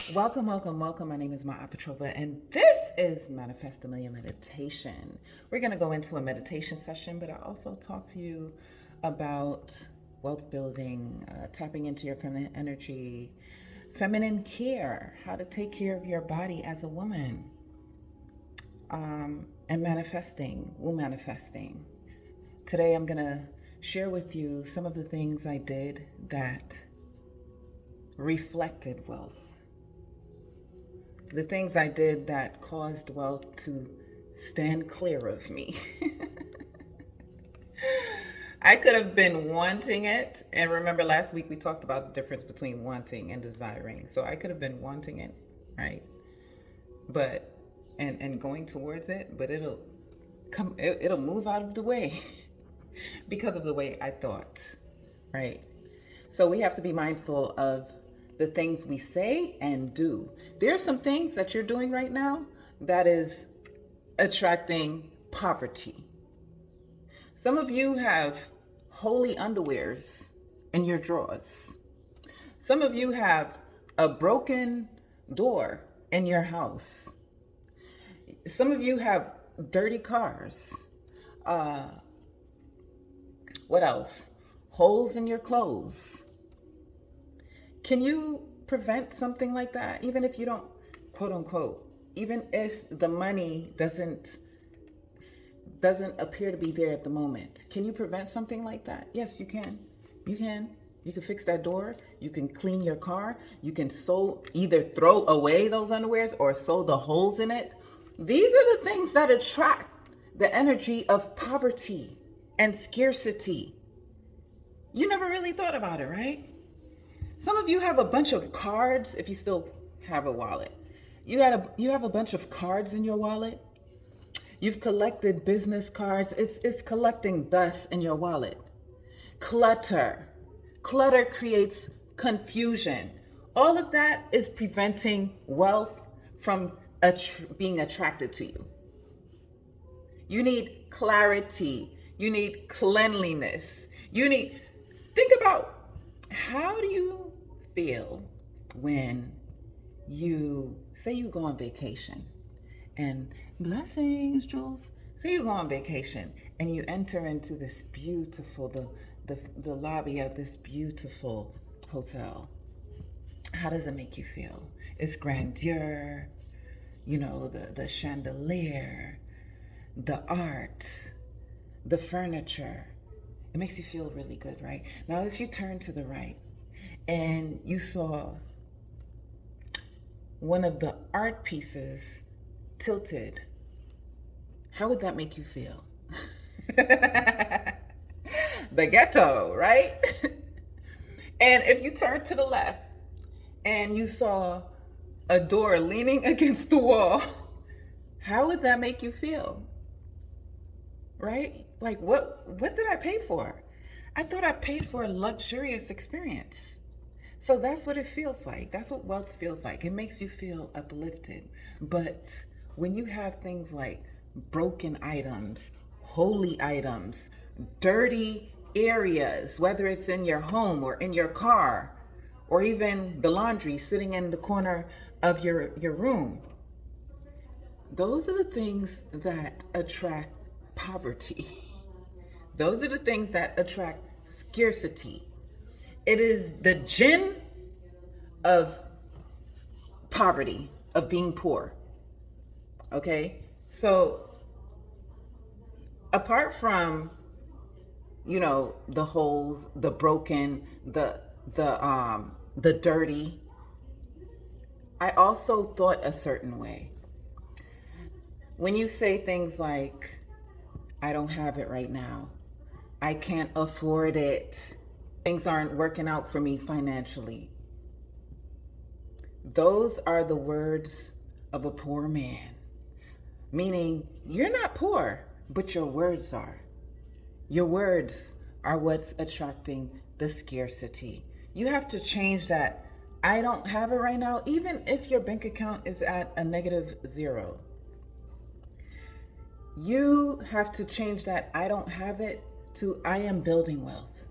Welcome, welcome, welcome. My name is Ma Petrova, and this is Manifest a Million Meditation. We're going to go into a meditation session, but I also talk to you about wealth building, tapping into your feminine energy, feminine care, how to take care of your body as a woman, and manifesting. Today, I'm going to share with you some of the things I did that reflected wealth. The things I did that caused wealth to stand clear of me. I could have been wanting it. And remember last week we talked about the difference between wanting and desiring. So I could have been wanting it, right? But and going towards it, but it'll move out of the way because of the way I thought, right? So we have to be mindful of the things we say and do. There are some things that you're doing right now that is attracting poverty. Some of you have holy underwears in your drawers. Some of you have a broken door in your house. Some of you have dirty cars. What else? Holes in your clothes. Can you prevent something like that? Even if you don't, quote unquote, even if the money doesn't appear to be there at the moment, can you prevent something like that? Yes, you can. You can. You can fix that door. You can clean your car. You can either throw away those underwears or sew the holes in it. These are the things that attract the energy of poverty and scarcity. You never really thought about it, right? Some of you have a bunch of cards, if you still have a wallet. You have a bunch of cards in your wallet. You've collected business cards. It's collecting dust in your wallet. Clutter. Clutter creates confusion. All of that is preventing wealth from being attracted to you. You need clarity. You need cleanliness. Think about, how do you feel when you say you go on vacation? And blessings, Jules. Say you go on vacation and you enter into this beautiful, the lobby of this beautiful hotel. How does it make you feel? It's grandeur, the chandelier, the art, the furniture. It makes you feel really good, right? Now, if you turn to the right and you saw one of the art pieces tilted, how would that make you feel? The ghetto, right? And if you turn to the left and you saw a door leaning against the wall, how would that make you feel? Right? Like, what did I pay for? I thought I paid for a luxurious experience. So that's what it feels like. That's what wealth feels like. It makes you feel uplifted. But when you have things like broken items, holy items, dirty areas, whether it's in your home or in your car, or even the laundry sitting in the corner of your room, those are the things that attract poverty. Those are the things that attract scarcity. It is the jinn of poverty, of being poor. Okay? So apart from, the holes, the broken, the dirty, I also thought a certain way. When you say things like, I don't have it right now, I can't afford it, things aren't working out for me financially, those are the words of a poor man. Meaning, you're not poor, but your words are. Your words are what's attracting the scarcity. You have to change that. I don't have it right now, even if your bank account is at a -0. You have to change that I don't have it to I am building wealth.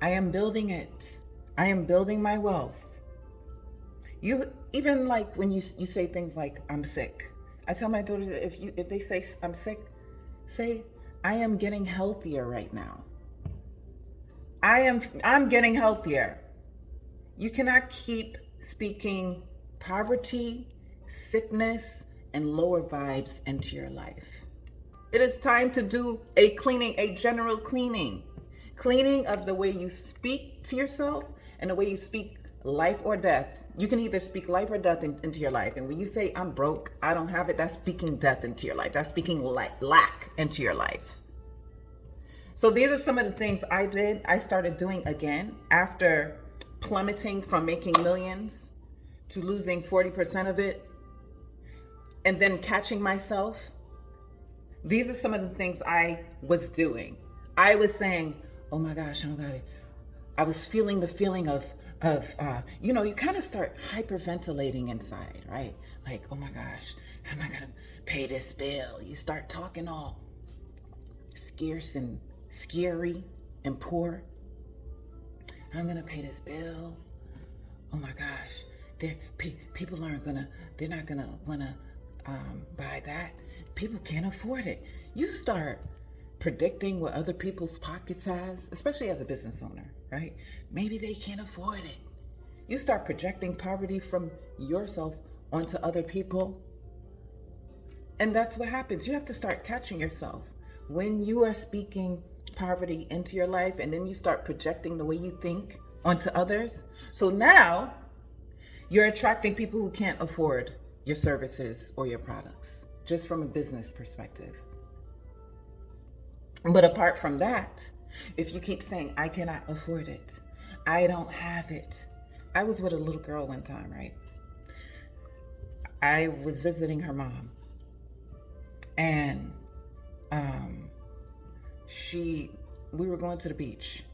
I am building it. I am building my wealth. You even like when you say things like I'm sick. I tell my daughter that if they say I'm sick, say I am getting healthier right now. I'm getting healthier. You cannot keep speaking poverty, sickness, and lower vibes into your life. It is time to do a cleaning, a general cleaning. Cleaning of the way you speak to yourself and the way you speak life or death. You can either speak life or death into your life. And when you say, I'm broke, I don't have it, that's speaking death into your life. That's speaking lack into your life. So these are some of the things I started doing again after plummeting from making millions to losing 40% of it and then catching myself. These are some of the things I was doing. I was saying, oh my gosh, I was feeling the feeling of you kind of start hyperventilating inside, right? Like, oh my gosh, how am I gonna pay this bill? You start talking all scarce and scary and poor. I'm gonna pay this bill. Oh my gosh, people they're not gonna wanna buy that. People can't afford it. You start predicting what other people's pockets has, especially as a business owner, right? Maybe they can't afford it. You start projecting poverty from yourself onto other people. And that's what happens. You have to start catching yourself when you are speaking poverty into your life, and then you start projecting the way you think onto others. So now you're attracting people who can't afford your services or your products, just from a business perspective. But apart from that, if you keep saying, I cannot afford it, I don't have it. I was with a little girl one time, right? I was visiting her mom, and we were going to the beach,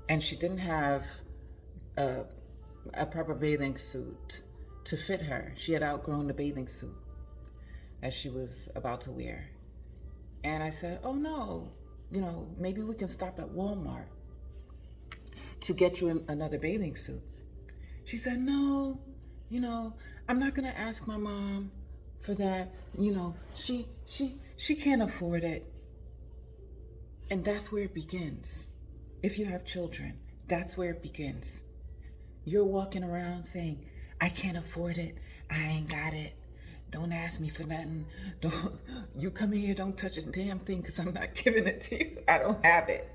and she didn't have a proper bathing suit to fit her. She had outgrown the bathing suit that she was about to wear. And I said, oh no, maybe we can stop at Walmart to get you another bathing suit. She said, no, I'm not gonna ask my mom for that. She can't afford it. And that's where it begins. If you have children, that's where it begins. You're walking around saying, I can't afford it. I ain't got it. Don't ask me for nothing. You come in here, don't touch a damn thing because I'm not giving it to you. I don't have it.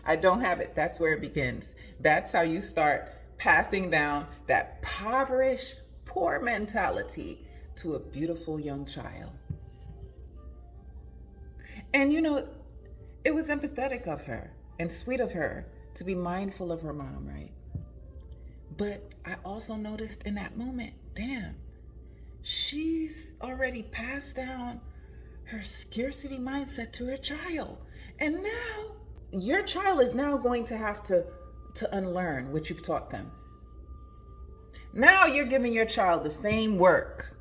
I don't have it. That's where it begins. That's how you start passing down that impoverished, poor mentality to a beautiful young child. And it was empathetic of her and sweet of her to be mindful of her mom, right? But I also noticed in that moment, damn, she's already passed down her scarcity mindset to her child. And now your child is now going to have to unlearn what you've taught them. Now you're giving your child the same work.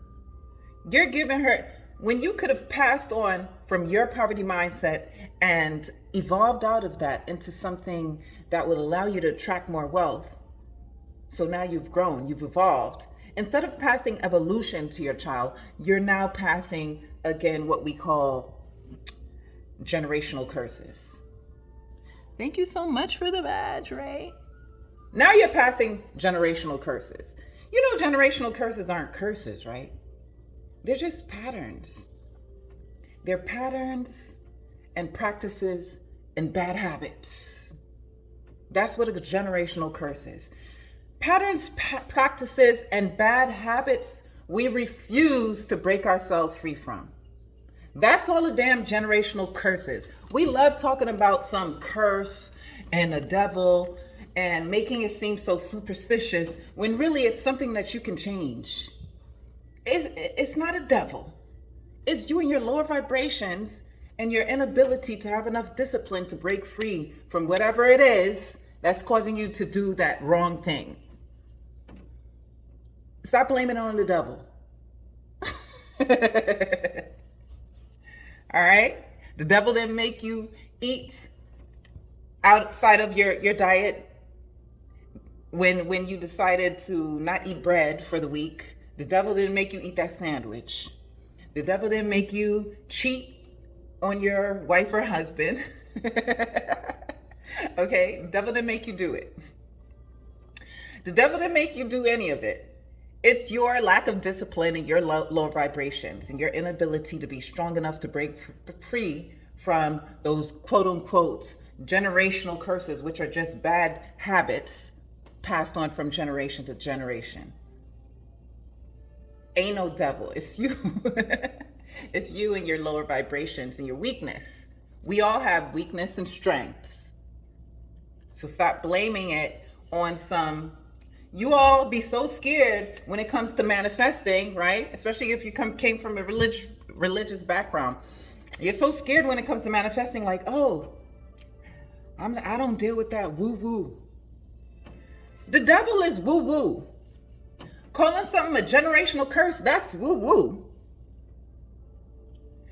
You're giving her, when you could have passed on from your poverty mindset and evolved out of that into something that would allow you to attract more wealth. So now you've grown, you've evolved. Instead of passing evolution to your child, you're now passing, again, what we call generational curses. Thank you so much for the badge, Ray. Now you're passing generational curses. Generational curses aren't curses, right? They're just patterns. They're patterns and practices and bad habits. That's what a generational curse is. Patterns, practices, and bad habits we refuse to break ourselves free from. That's all the damn generational curses. We love talking about some curse and a devil and making it seem so superstitious when really it's something that you can change. It's not a devil. It's you and your lower vibrations and your inability to have enough discipline to break free from whatever it is that's causing you to do that wrong thing. Stop blaming it on the devil. All right? The devil didn't make you eat outside of your diet. When you decided to not eat bread for the week, the devil didn't make you eat that sandwich. The devil didn't make you cheat on your wife or husband. Okay? The devil didn't make you do it. The devil didn't make you do any of it. It's your lack of discipline and your low vibrations and your inability to be strong enough to break free from those quote unquote generational curses, which are just bad habits passed on from generation to generation. Ain't no devil. It's you. It's you and your lower vibrations and your weakness. We all have weakness and strengths. So stop blaming it on some. You all be so scared when it comes to manifesting, right? Especially if you came from a religious background. You're so scared when it comes to manifesting, like, oh, I don't deal with that woo-woo. The devil is woo-woo. Calling something a generational curse, that's woo-woo.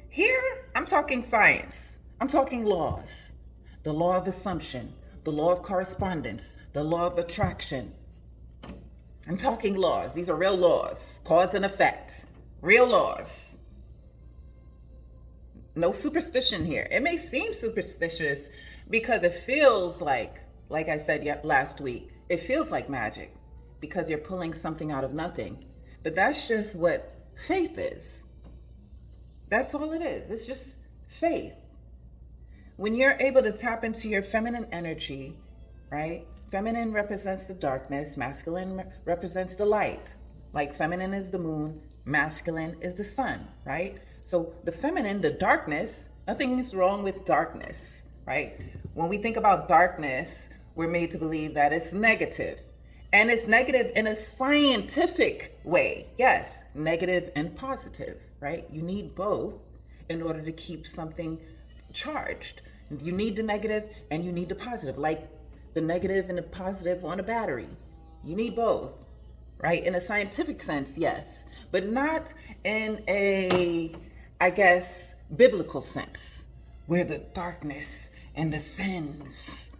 Here, I'm talking science. I'm talking laws. The law of assumption, the law of correspondence, the law of attraction. I'm talking laws. These are real laws. Cause and effect. Real laws. No superstition here. It may seem superstitious because it feels like I said last week, it feels like magic because you're pulling something out of nothing. But that's just what faith is. That's all it is. It's just faith. When you're able to tap into your feminine energy, right? Feminine represents the darkness, masculine represents the light. Like feminine is the moon, masculine is the sun, right? So the feminine, the darkness, nothing is wrong with darkness, right? When we think about darkness, we're made to believe that it's negative. And it's negative in a scientific way. Yes, negative and positive, right? You need both in order to keep something charged. You need the negative and you need the positive, like the negative and the positive on a battery. You need both, right? In a scientific sense, yes, but not in a, I guess, biblical sense, where the darkness and the sins,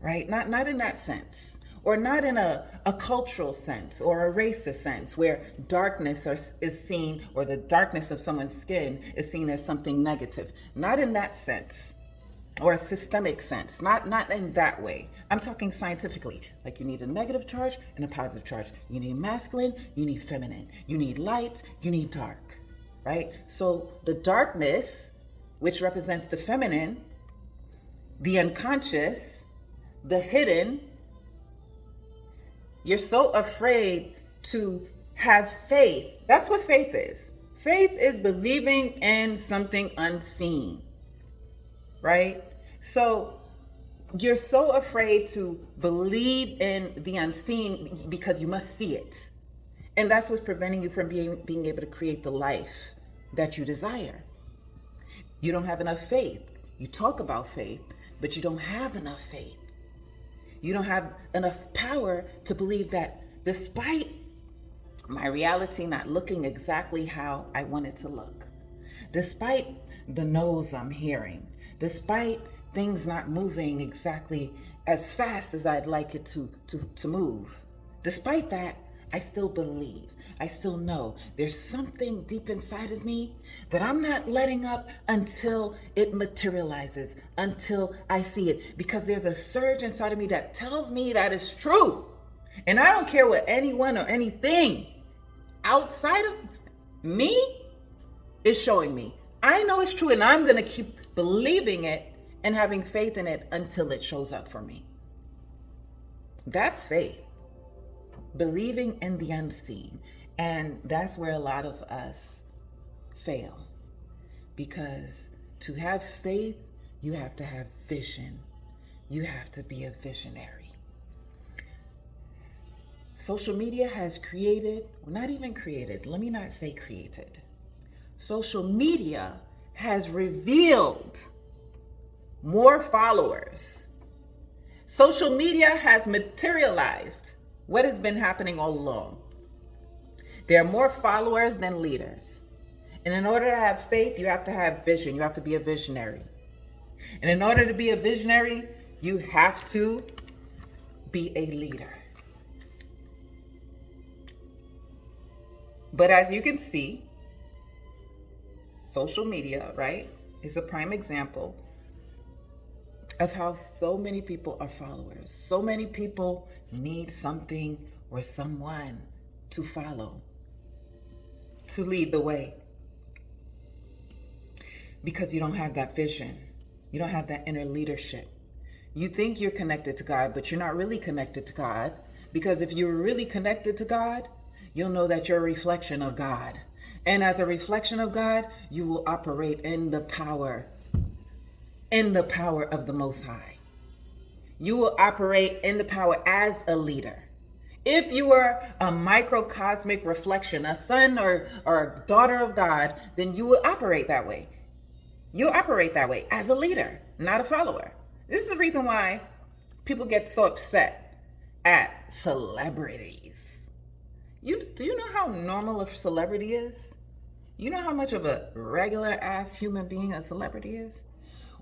right? Not in that sense, or not in a cultural sense or a racist sense, where darkness is seen, or the darkness of someone's skin is seen as something negative. Not in that sense. Or a systemic sense, not in that way. I'm talking scientifically. Like you need a negative charge and a positive charge. You need masculine, you need feminine. You need light, you need dark, right? So the darkness, which represents the feminine, the unconscious, the hidden, you're so afraid to have faith. That's what faith is. Faith is believing in something unseen. Right? So you're so afraid to believe in the unseen because you must see it. And that's what's preventing you from being able to create the life that you desire. You don't have enough faith. You talk about faith, but you don't have enough faith. You don't have enough power to believe that despite my reality not looking exactly how I want it to look, despite the no's I'm hearing, despite things not moving exactly as fast as I'd like it to move, despite that, I still believe. I still know there's something deep inside of me that I'm not letting up until it materializes, until I see it, because there's a surge inside of me that tells me that it's true. And I don't care what anyone or anything outside of me is showing me. I know it's true, and I'm going to keep believing it and having faith in it until it shows up for me. That's faith. Believing in the unseen. And that's where a lot of us fail. Because to have faith, you have to have vision. You have to be a visionary. Social media has created, not even created, let me not say created. Social media has revealed more followers. Social media has materialized what has been happening all along. There are more followers than leaders. And in order to have faith, you have to have vision. You have to be a visionary. And in order to be a visionary, you have to be a leader. But as you can see, social media, right, is a prime example of how so many people are followers. So many people need something or someone to follow, to lead the way. Because you don't have that vision. You don't have that inner leadership. You think you're connected to God, but you're not really connected to God. Because if you're really connected to God, you'll know that you're a reflection of God. And as a reflection of God, you will operate in the power of the Most High. You will operate in the power as a leader. If you are a microcosmic reflection, a son or daughter of God, then you will operate that way. You operate that way as a leader, not a follower. This is the reason why people get so upset at celebrities. Do you know how normal a celebrity is? You know how much of a regular ass human being a celebrity is?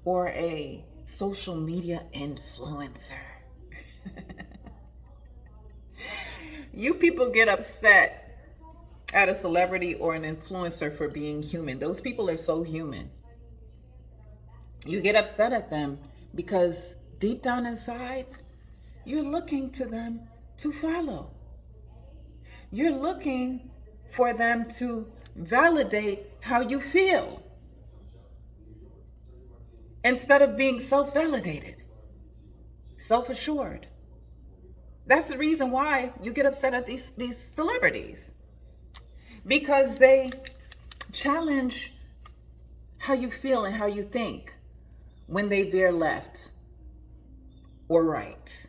Or a social media influencer. You people get upset at a celebrity or an influencer for being human. Those people are so human. You get upset at them because deep down inside, you're looking to them to follow. You're looking for them to validate how you feel instead of being self-validated, self-assured. That's the reason why you get upset at these celebrities, because they challenge how you feel and how you think when they veer left or right,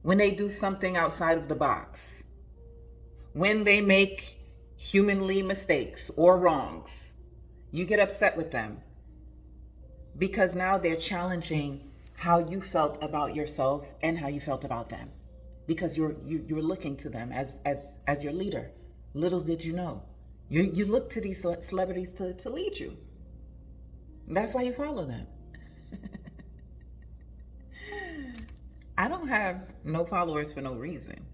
when they do something outside of the box, when they make humanly mistakes or wrongs. You get upset with them because now they're challenging how you felt about yourself and how you felt about them, because you're looking to them as your leader. Little did you know, you look to these celebrities to lead you. That's why you follow them. I don't have no followers for no reason.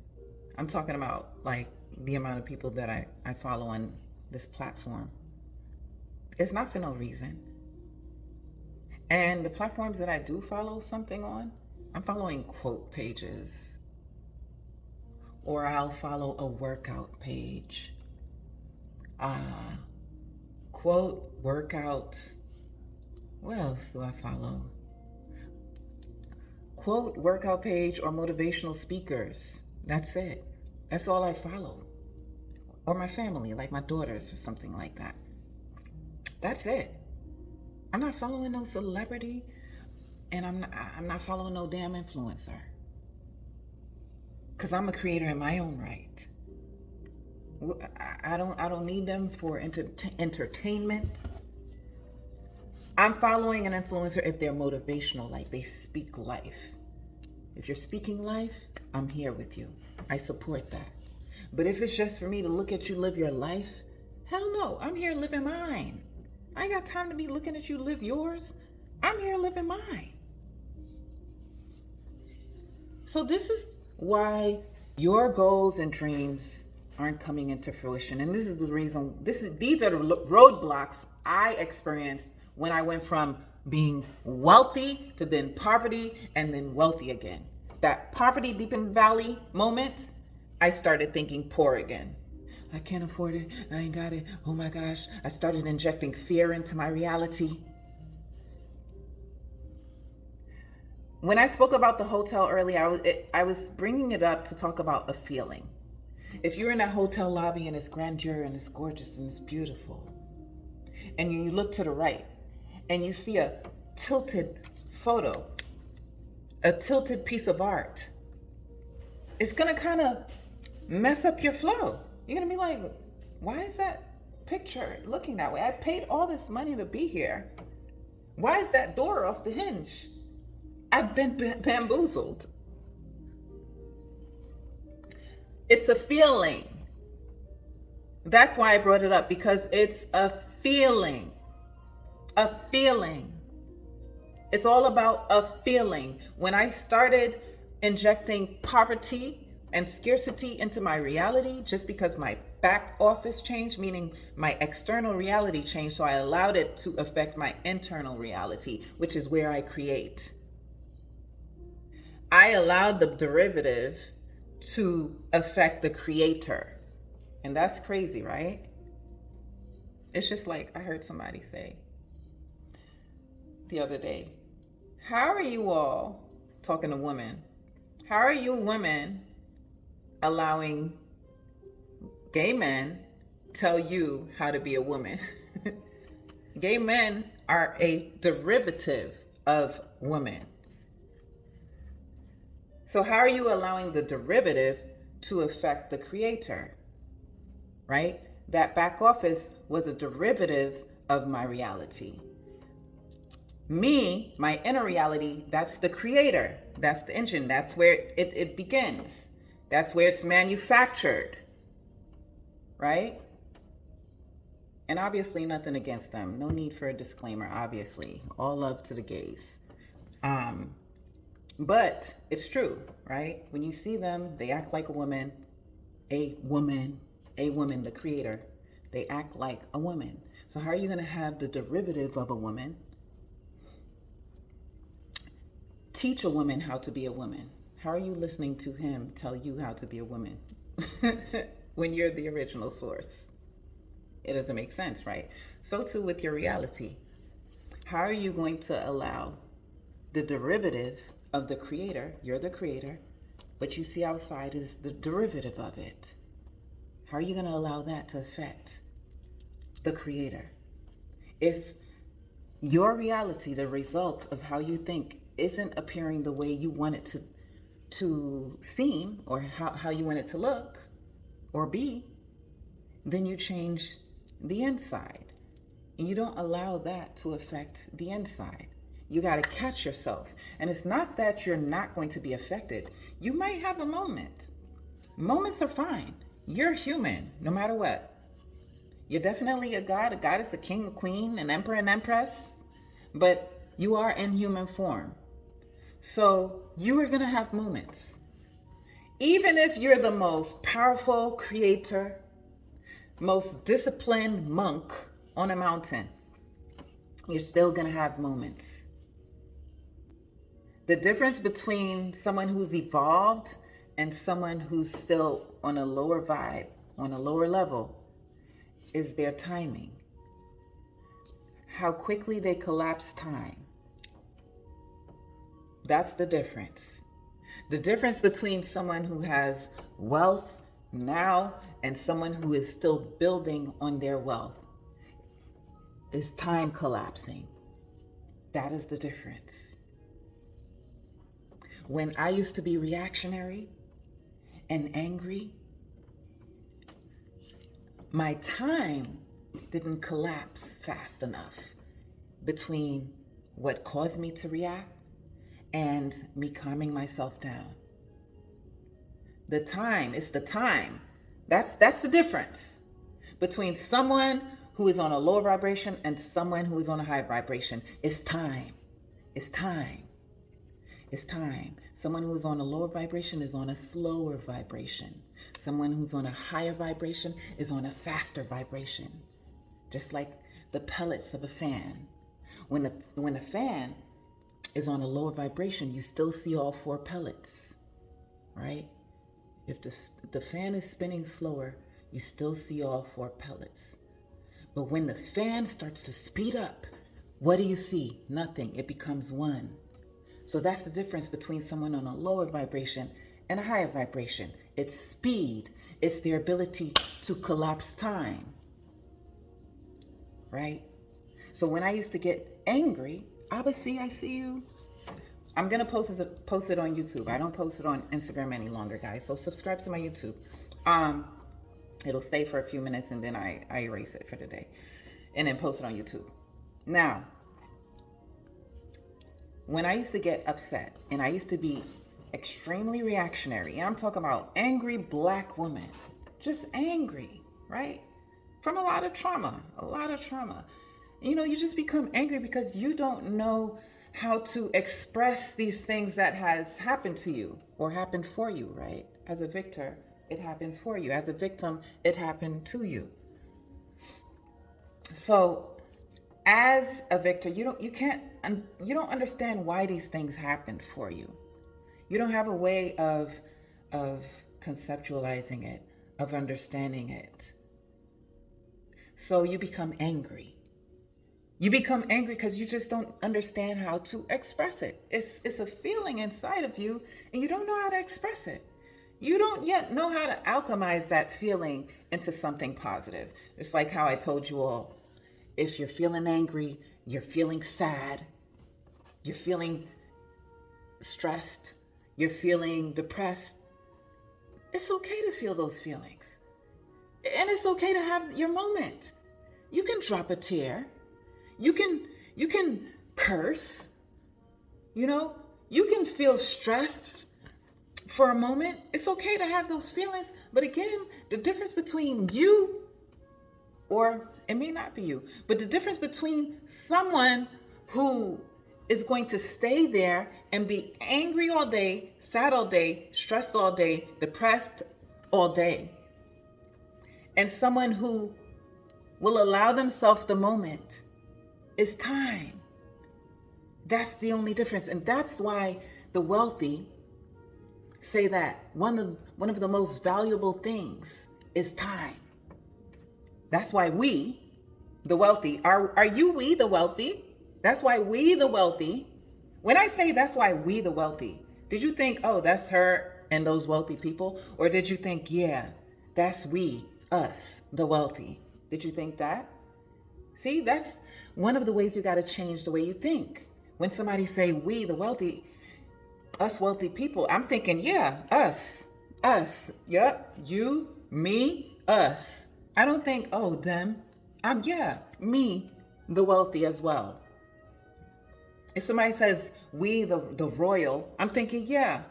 I'm talking about like the amount of people that I follow on this platform. It's not for no reason. And the platforms that I do follow something on, I'm following quote pages, or I'll follow a workout page. Quote, workout. What else do I follow? Quote, workout page, or motivational speakers. That's it. That's all I follow. Or my family, like my daughters or something like that. That's it. I'm not following no celebrity, and I'm not following no damn influencer. Because I'm a creator in my own right. I don't need them for entertainment. I'm following an influencer if they're motivational, like they speak life. If you're speaking life, I'm here with you. I support that. But if it's just for me to look at you live your life, hell no, I'm here living mine. I ain't got time to be looking at you live yours. I'm here living mine. So this is why your goals and dreams aren't coming into fruition. And this is the reason, these are the roadblocks I experienced when I went from being wealthy to then poverty and then wealthy again. That poverty deep in the valley moment, I started thinking poor again. I can't afford it. I ain't got it. Oh my gosh. I started injecting fear into my reality. When I spoke about the hotel earlier, I was bringing it up to talk about a feeling. If you're in that hotel lobby and it's grandeur and it's gorgeous and it's beautiful, and you look to the right and you see a tilted photo, a tilted piece of art, it's gonna kind of mess up your flow. You're gonna be like, why is that picture looking that way? I paid all this money to be here. Why is that door off the hinge? I've been bamboozled. It's a feeling. That's why I brought it up, because it's a feeling. A feeling. It's all about a feeling. When I started injecting poverty and scarcity into my reality just because my back office changed, meaning my external reality changed. So I allowed it to affect my internal reality, which is where I create. I allowed the derivative to affect the creator. And that's crazy, right? It's just like I heard somebody say the other day, how are you all, talking to women, how are you women allowing gay men tell you how to be a woman? Gay men are a derivative of women. So how are you allowing the derivative to affect the creator? Right? That back office was a derivative of my reality. Me, my inner reality, that's the creator. That's the engine. That's where it begins. That's where it's manufactured. Right? And obviously nothing against them. No need for a disclaimer, obviously. All love to the gays. But it's true, right? When you see them, they act like a woman, the creator. They act like a woman. So how are you going to have the derivative of a woman teach a woman how to be a woman? How are you listening to him tell you how to be a woman when you're the original source? It doesn't make sense, right? So too with your reality. How are you going to allow the derivative of the creator? You're the creator. What you see outside is the derivative of it. How are you going to allow that to affect the creator? If your reality, the results of how you think, isn't appearing the way you want it to seem, or how you want it to look or be, then you change the inside. And you don't allow that to affect the inside. You got to catch yourself. And it's not that you're not going to be affected. You might have a moment. Moments are fine. You're human, no matter what. You're definitely a god. A goddess, a king, a queen, an emperor, an empress. But you are in human form. So you are going to have moments. Even if you're the most powerful creator, most disciplined monk on a mountain, you're still going to have moments. The difference between someone who's evolved and someone who's still on a lower vibe, on a lower level, is their timing. How quickly they collapse time. That's the difference. The difference between someone who has wealth now and someone who is still building on their wealth is time collapsing. That is the difference. When I used to be reactionary and angry, my time didn't collapse fast enough between what caused me to react and me calming myself down. The time, it's the time. That's the difference between someone who is on a lower vibration and someone who is on a high vibration. It's time. It's time. It's time. Someone who is on a lower vibration is on a slower vibration. Someone who's on a higher vibration is on a faster vibration. Just like the pellets of a fan. When a fan is on a lower vibration, you still see all 4 pellets, right? If the fan is spinning slower, you still see all 4 pellets. But when the fan starts to speed up, what do you see? Nothing. It becomes 1. So that's the difference between someone on a lower vibration and a higher vibration. It's speed. It's their ability to collapse time, right? So when I used to get angry, I see you. I'm going to post it on YouTube. I don't post it on Instagram any longer, guys. So subscribe to my YouTube. It'll stay for a few minutes and then I erase it for the day and then post it on YouTube. Now, when I used to get upset and I used to be extremely reactionary, I'm talking about angry black woman, just angry, right? From a lot of trauma. You know, you just become angry because you don't know how to express these things that has happened to you or happened for you, right? As a victor, it happens for you. As a victim, it happened to you. So as a victor, you don't understand why these things happened for you. You don't have a way of conceptualizing it, of understanding it. So you become angry. You become angry because you just don't understand how to express it. It's a feeling inside of you, and you don't know how to express it. You don't yet know how to alchemize that feeling into something positive. It's like how I told you all. If you're feeling angry, you're feeling sad, you're feeling stressed, you're feeling depressed, it's okay to feel those feelings. And it's okay to have your moment. You can drop a tear. You can curse. You can feel stressed for a moment. It's okay to have those feelings. But again, the difference between you, or it may not be you, but the difference between someone who is going to stay there and be angry all day, sad all day, stressed all day, depressed all day, and someone who will allow themselves the moment is time. That's the only difference. And that's why the wealthy say that one of the most valuable things is time. That's why we, the wealthy, are you we, the wealthy? That's why we, the wealthy. When I say that's why we, the wealthy, did you think, oh, that's her and those wealthy people? Or did you think, yeah, that's we, us, the wealthy? Did you think that? See, that's one of the ways you got to change the way you think. When somebody say we, the wealthy, us wealthy people, I'm thinking, yeah, us, yep, you, me, us. I don't think, oh, them. Me, the wealthy as well. If somebody says we, the royal, I'm thinking, yeah,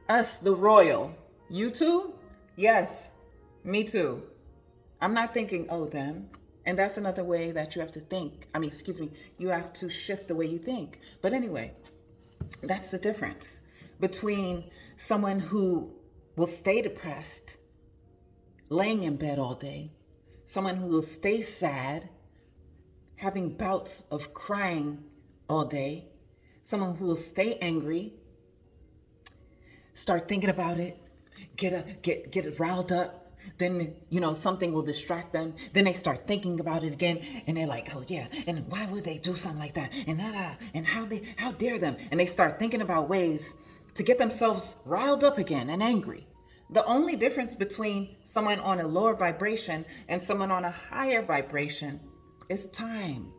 us, the royal. You too? Yes, me too. I'm not thinking, oh, them. And that's another way that you have to think. You have to shift the way you think. But anyway, that's the difference between someone who will stay depressed, laying in bed all day, someone who will stay sad, having bouts of crying all day, someone who will stay angry, start thinking about it, get it riled up. Then, something will distract them. Then they start thinking about it again. And they're like, oh, yeah. And why would they do something like that? And how dare them? And they start thinking about ways to get themselves riled up again and angry. The only difference between someone on a lower vibration and someone on a higher vibration is time.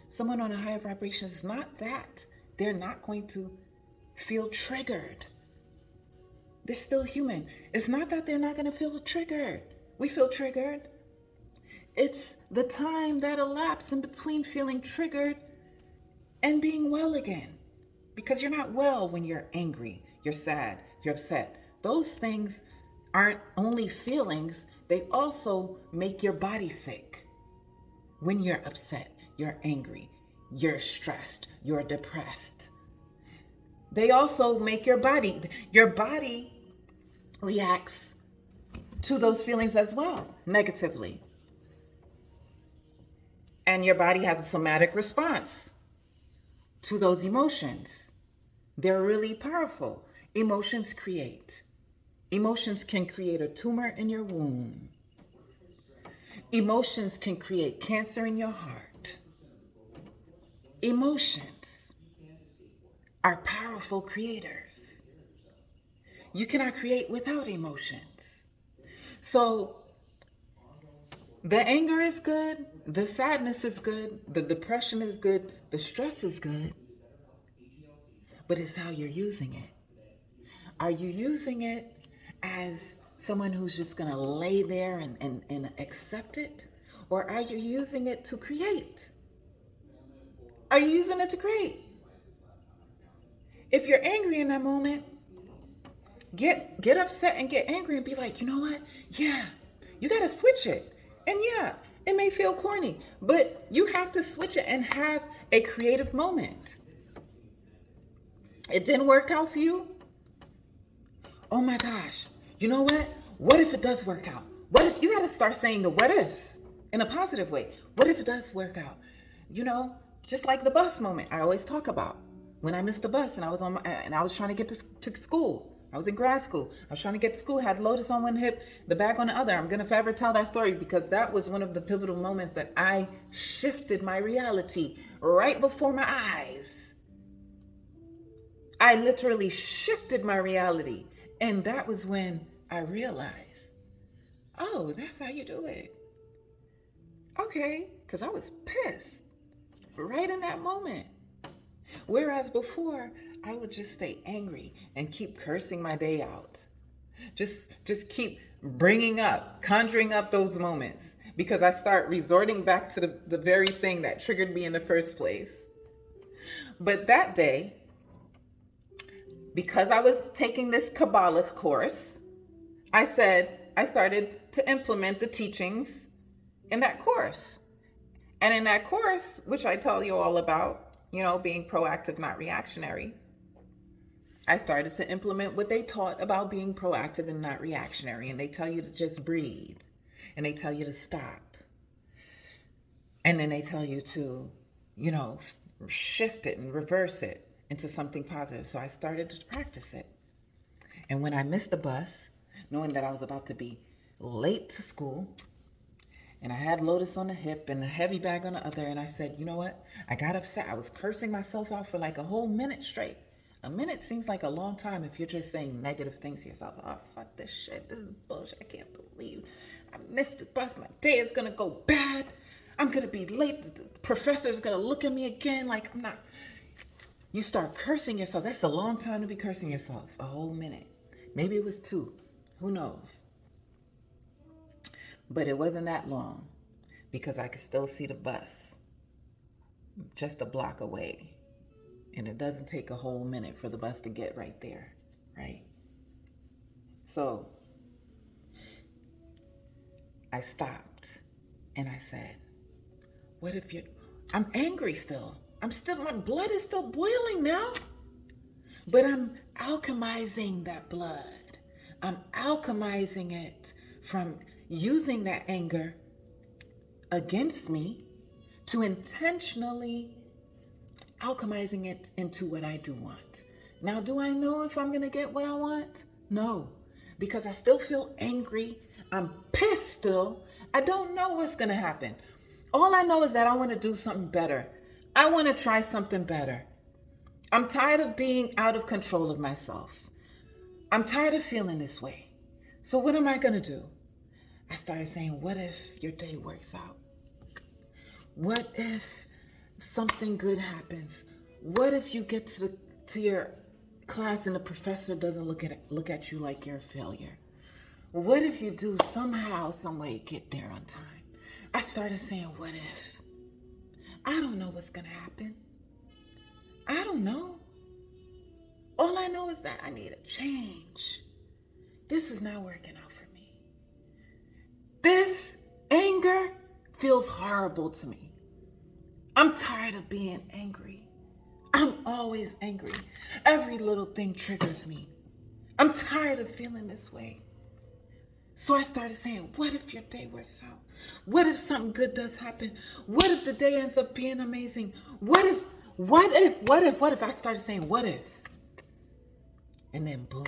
Someone on a higher vibration is not that. They're not going to feel triggered. They're still human. It's not that they're not going to feel triggered. We feel triggered. It's the time that elapses in between feeling triggered and being well again. Because you're not well when you're angry, you're sad, you're upset. Those things aren't only feelings, they also make your body sick. When you're upset, you're angry, you're stressed, you're depressed. They also make your body reacts to those feelings as well, negatively. And your body has a somatic response to those emotions. They're really powerful. Emotions can create a tumor in your womb. Emotions can create cancer in your heart. Emotions are powerful creators. You cannot create without emotions. So the anger is good, the sadness is good, the depression is good, the stress is good, but it's how you're using it. Are you using it as someone who's just going to lay there and accept it? Or are you using it to create? Are you using it to create? If you're angry in that moment, get upset and get angry and be like, you know what? Yeah, you got to switch it. And yeah, it may feel corny, but you have to switch it and have a creative moment. It didn't work out for you? oh my gosh, you know what? What if it does work out? What if you got to start saying the what ifs in a positive way? What if it does work out? You know, just like the bus moment I always talk about. When I missed the bus and I was trying to get to school. I was in grad school. I was trying to get to school, had Lotus on one hip, the bag on the other. I'm going to forever tell that story because that was one of the pivotal moments that I shifted my reality right before my eyes. I literally shifted my reality. And that was when I realized, oh, that's how you do it. Okay, because I was pissed right in that moment. Whereas before, I would just stay angry and keep cursing my day out. Just keep conjuring up those moments because I start resorting back to the very thing that triggered me in the first place. But that day, because I was taking this Kabbalah course, I started to implement the teachings in that course. And in that course, which I tell you all about, being proactive, not reactionary, I started to implement what they taught about being proactive and not reactionary. And they tell you to just breathe. And they tell you to stop. And then they tell you to, shift it and reverse it into something positive. So I started to practice it. And when I missed the bus, knowing that I was about to be late to school, and I had Lotus on the hip and the heavy bag on the other, and I said, you know what? I got upset. I was cursing myself out for like a whole minute straight. A minute seems like a long time if you're just saying negative things to yourself. Oh, fuck this shit. This is bullshit. I can't believe I missed the bus. My day is going to go bad. I'm going to be late. The professor is going to look at me again like I'm not. You start cursing yourself. That's a long time to be cursing yourself. A whole minute. Maybe it was 2. Who knows? But it wasn't that long because I could still see the bus just a block away. And it doesn't take a whole minute for the bus to get right there, right? So I stopped and I said, what if I'm angry still. My blood is still boiling now. But I'm alchemizing that blood. I'm alchemizing it from using that anger against me to intentionally alchemizing it into what I do want. Now, do I know if I'm going to get what I want? No, because I still feel angry. I'm pissed still. I don't know what's going to happen. All I know is that I want to do something better. I want to try something better. I'm tired of being out of control of myself. I'm tired of feeling this way. So what am I going to do? I started saying, what if your day works out? What if something good happens? What if you get to your class and the professor doesn't look at you like you're a failure? What if you do somehow, some way get there on time? I started saying, what if? I don't know what's gonna happen. I don't know. All I know is that I need a change. This is not working out for me. This anger feels horrible to me. I'm tired of being angry. I'm always angry. Every little thing triggers me. I'm tired of feeling this way. So I started saying, what if your day works out? What if something good does happen? What if the day ends up being amazing? What if? I started saying, what if? And then boom,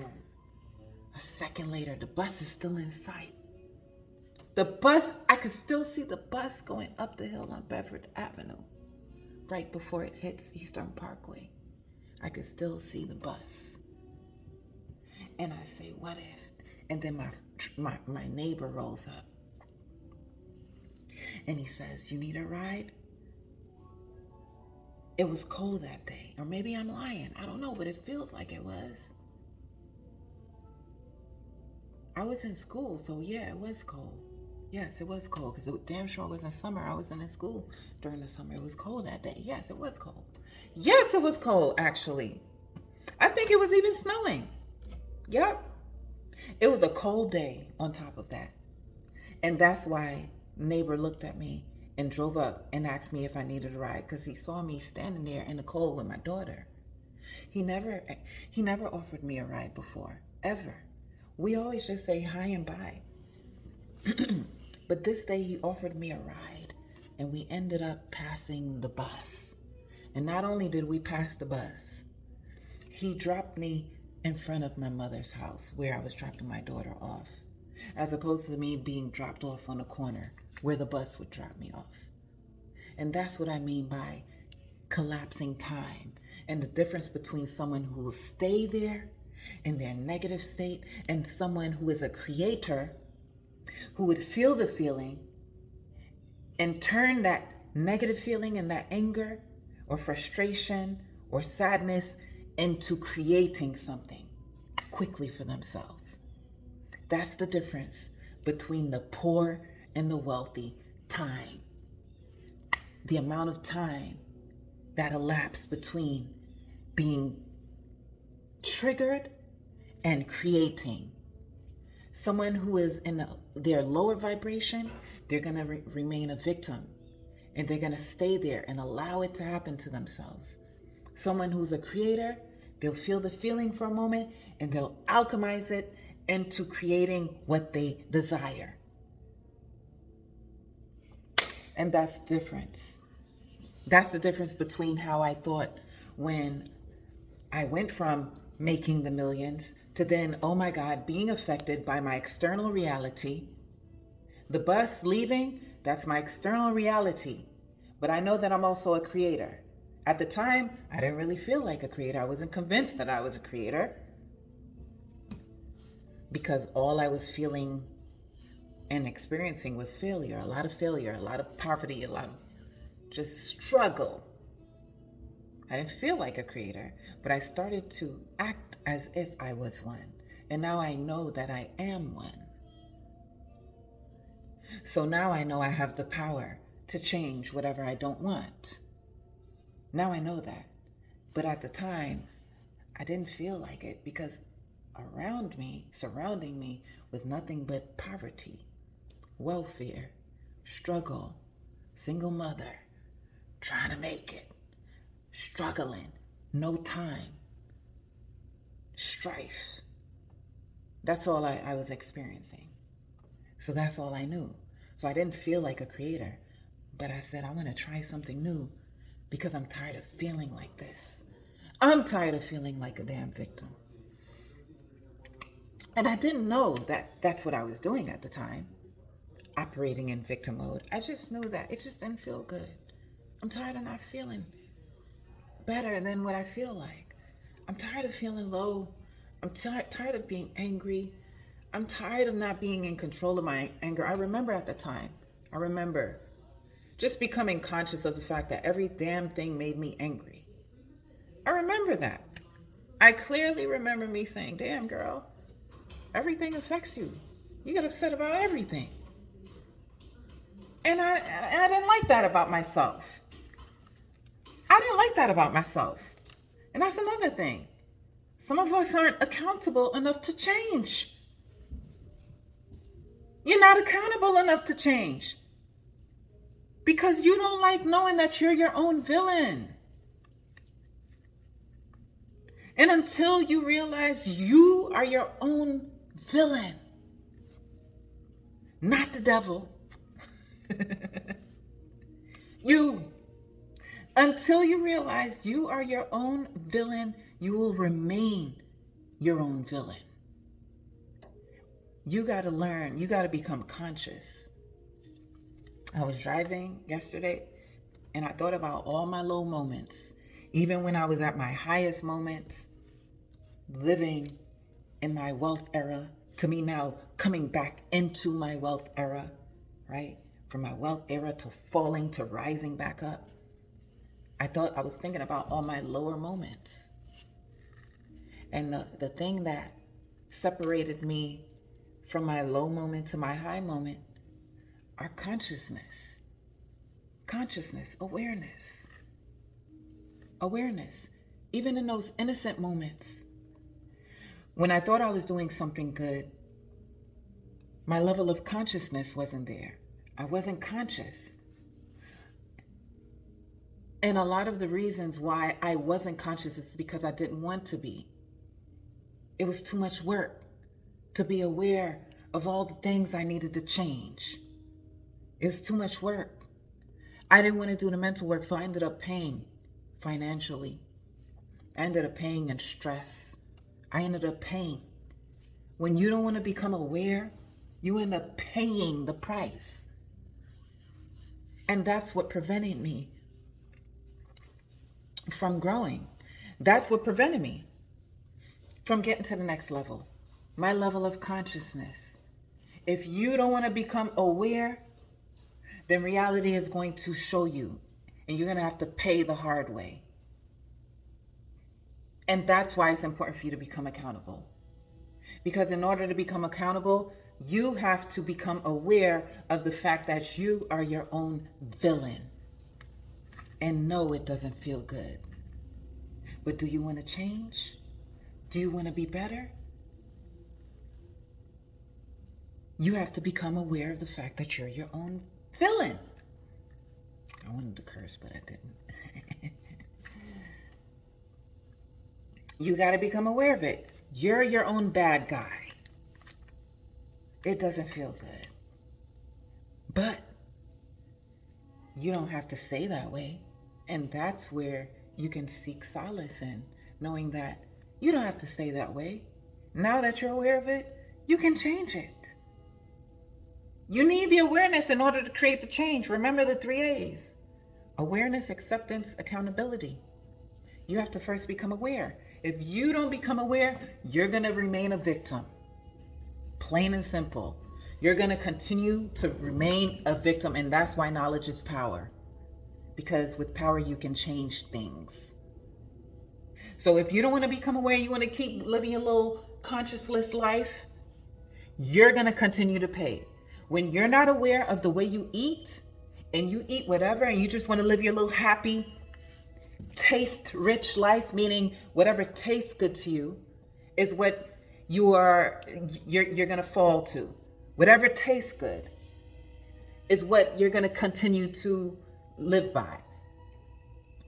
a second later, the bus is still in sight. I could still see the bus going up the hill on Bedford Avenue. Right before it hits Eastern Parkway. I could still see the bus. And I say, what if? And then my neighbor rolls up. And he says, you need a ride? It was cold that day. Or maybe I'm lying. I don't know, but it feels like it was. I was in school, so yeah, it was cold. Yes, it was cold because it damn sure wasn't summer. I wasn't in school during the summer. It was cold that day. Yes, it was cold. Yes, it was cold, actually. I think it was even snowing. Yep. It was a cold day on top of that. And that's why neighbor looked at me and drove up and asked me if I needed a ride because he saw me standing there in the cold with my daughter. He never offered me a ride before, ever. We always just say hi and bye. But this day he offered me a ride, and we ended up passing the bus. And not only did we pass the bus, he dropped me in front of my mother's house where I was dropping my daughter off, as opposed to me being dropped off on a corner where the bus would drop me off. And that's what I mean by collapsing time, and the difference between someone who will stay there in their negative state and someone who is a creator who would feel the feeling and turn that negative feeling and that anger or frustration or sadness into creating something quickly for themselves. That's the difference between the poor and the wealthy. Time. The amount of time that elapsed between being triggered and creating. Someone who is in their lower vibration, they're going to remain a victim, and they're going to stay there and allow it to happen to themselves. Someone who's a creator, they'll feel the feeling for a moment and they'll alchemize it into creating what they desire. And that's the difference. That's the difference between how I thought when I went from making the millions to then, oh my God, being affected by my external reality. The bus leaving, that's my external reality. But I know that I'm also a creator. At the time, I didn't really feel like a creator. I wasn't convinced that I was a creator, because all I was feeling and experiencing was failure, a lot of poverty, a lot of just struggle. I didn't feel like a creator, but I started to act as if I was one. And now I know that I am one. So now I know I have the power to change whatever I don't want. Now I know that. But at the time, I didn't feel like it, because around me, surrounding me, was nothing but poverty, welfare, struggle, single mother, trying to make it, struggling, no time, strife. That's all I was experiencing. So that's all I knew. So I didn't feel like a creator, but I said, I want to try something new because I'm tired of feeling like this. I'm tired of feeling like a damn victim. And I didn't know that that's what I was doing at the time, operating in victim mode. I just knew that it just didn't feel good. I'm tired of not feeling better than what I feel like. I'm tired of feeling low. I'm tired of being angry. I'm tired of not being in control of my anger. I remember at the time, just becoming conscious of the fact that every damn thing made me angry. I remember that. I clearly remember me saying, damn girl, everything affects you. You get upset about everything. And I didn't like that about myself. And that's another thing. Some of us aren't accountable enough to change. You're not accountable enough to change because you don't like knowing that you're your own villain. And until you realize you are your own villain, not the devil, until you realize you are your own villain, you will remain your own villain. You got to learn. You got to become conscious. I was driving yesterday and I thought about all my low moments. Even when I was at my highest moment, living in my wealth era, to me now coming back into my wealth era, right? From my wealth era to falling to rising back up. I was thinking about all my lower moments. And the thing that separated me from my low moment to my high moment are consciousness, awareness. Even in those innocent moments, when I thought I was doing something good, my level of consciousness wasn't there. I wasn't conscious. And a lot of the reasons why I wasn't conscious is because I didn't want to be. It was too much work to be aware of all the things I needed to change. It was too much work. I didn't want to do the mental work, so I ended up paying financially. I ended up paying in stress. I ended up paying. When you don't want to become aware, you end up paying the price. And that's what prevented me from growing. That's what prevented me from getting to the next level, my level of consciousness. If you don't want to become aware, then reality is going to show you, and you're going to have to pay the hard way. And that's why it's important for you to become accountable. Because in order to become accountable, you have to become aware of the fact that you are your own villain. And no, it doesn't feel good. But do you want to change? Do you want to be better? You have to become aware of the fact that you're your own villain. I wanted to curse, but I didn't. You got to become aware of it. You're your own bad guy. It doesn't feel good. But you don't have to stay that way. And that's where you can seek solace in, knowing that you don't have to stay that way. Now that you're aware of it, you can change it. You need the awareness in order to create the change. Remember the 3 A's. Awareness, acceptance, accountability. You have to first become aware. If you don't become aware, you're going to remain a victim. Plain and simple. You're going to continue to remain a victim, and that's why knowledge is power. Because with power, you can change things. So if you don't want to become aware, you want to keep living your little consciousless life, you're going to continue to pay. When you're not aware of the way you eat, and you eat whatever, and you just want to live your little happy, taste-rich life, meaning whatever tastes good to you is what you're going to fall to. Whatever tastes good is what you're going to continue to live by.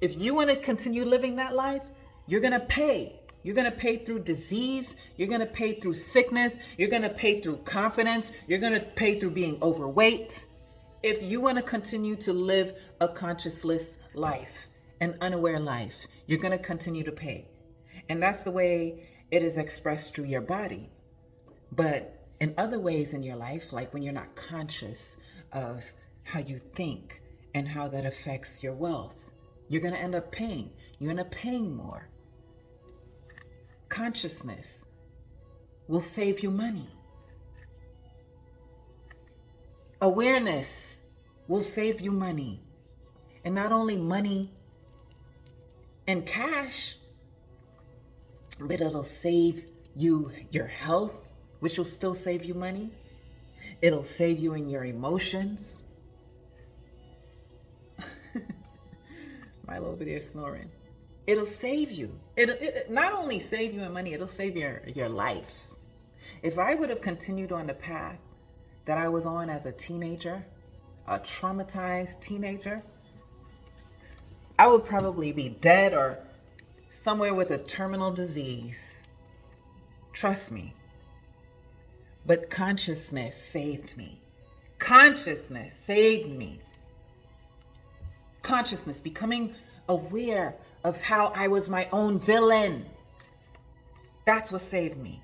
If you want to continue living that life, you're going to pay. You're going to pay through disease. You're going to pay through sickness. You're going to pay through confidence. You're going to pay through being overweight. If you want to continue to live a consciousless life, an unaware life, you're going to continue to pay. And that's the way it is expressed through your body. But in other ways in your life, like when you're not conscious of how you think and how that affects your wealth, you're going to end up paying. You end up paying more. Consciousness will save you money. Awareness will save you money. And not only money and cash, but it'll save you your health, which will still save you money. It'll save you in your emotions. Milo over there snoring. It'll save you. It'll not only save you in money, it'll save your life. If I would have continued on the path that I was on as a teenager, a traumatized teenager, I would probably be dead or somewhere with a terminal disease. Trust me. But consciousness saved me. Consciousness saved me. Consciousness, becoming aware of how I was my own villain. That's what saved me.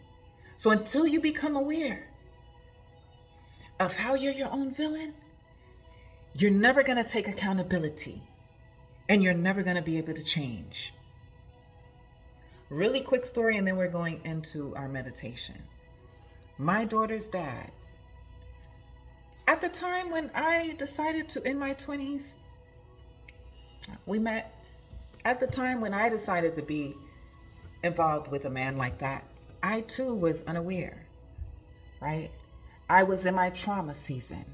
So until you become aware of how you're your own villain, you're never going to take accountability. And you're never going to be able to change. Really quick story, and then we're going into our meditation. My daughter's dad, at the time when I decided to, in my 20s, we met. At the time when I decided to be involved with a man like that, I too was unaware, right? I was in my trauma season.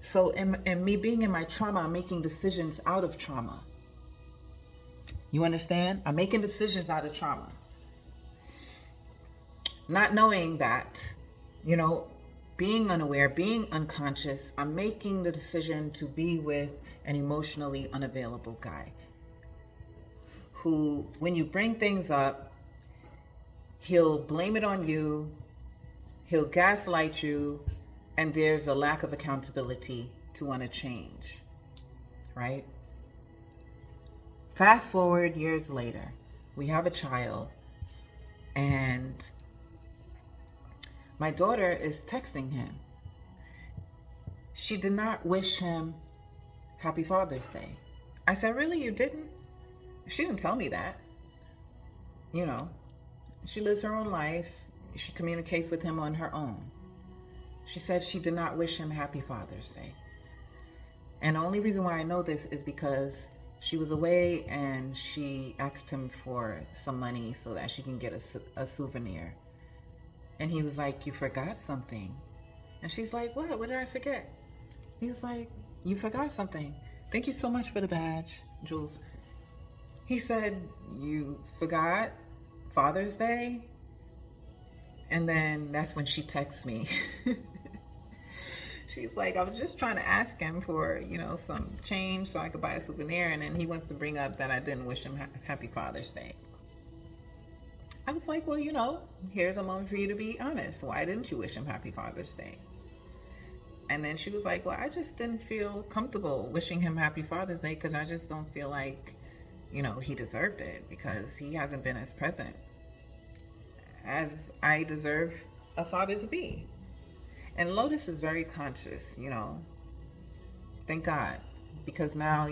So in me being in my trauma, I'm making decisions out of trauma. You understand? I'm making decisions out of trauma. Not knowing that, being unaware, being unconscious, I'm making the decision to be with an emotionally unavailable guy who, when you bring things up, He'll blame it on you. He'll gaslight you. And there's a lack of accountability to want to change, right? Fast forward years later, we have a child, and my daughter is texting him. She did not wish him Happy Father's Day. I said, really, you didn't? She didn't tell me that. You know, she lives her own life. She communicates with him on her own. She said she did not wish him Happy Father's Day. And the only reason why I know this is because she was away and she asked him for some money so that she can get a souvenir. And he was like, you forgot something. And she's like, what? What did I forget? He's like, you forgot something. Thank you so much for the badge, Jules. He said, you forgot Father's Day? And then that's when she texts me. She's like, I was just trying to ask him for, some change so I could buy a souvenir. And then he wants to bring up that I didn't wish him Happy Father's Day. I was like, well, here's a moment for you to be honest. Why didn't you wish him Happy Father's Day? And then she was like, well, I just didn't feel comfortable wishing him Happy Father's Day because I just don't feel like, he deserved it because he hasn't been as present as I deserve a father to be. And Lotus is very conscious, thank God, because now,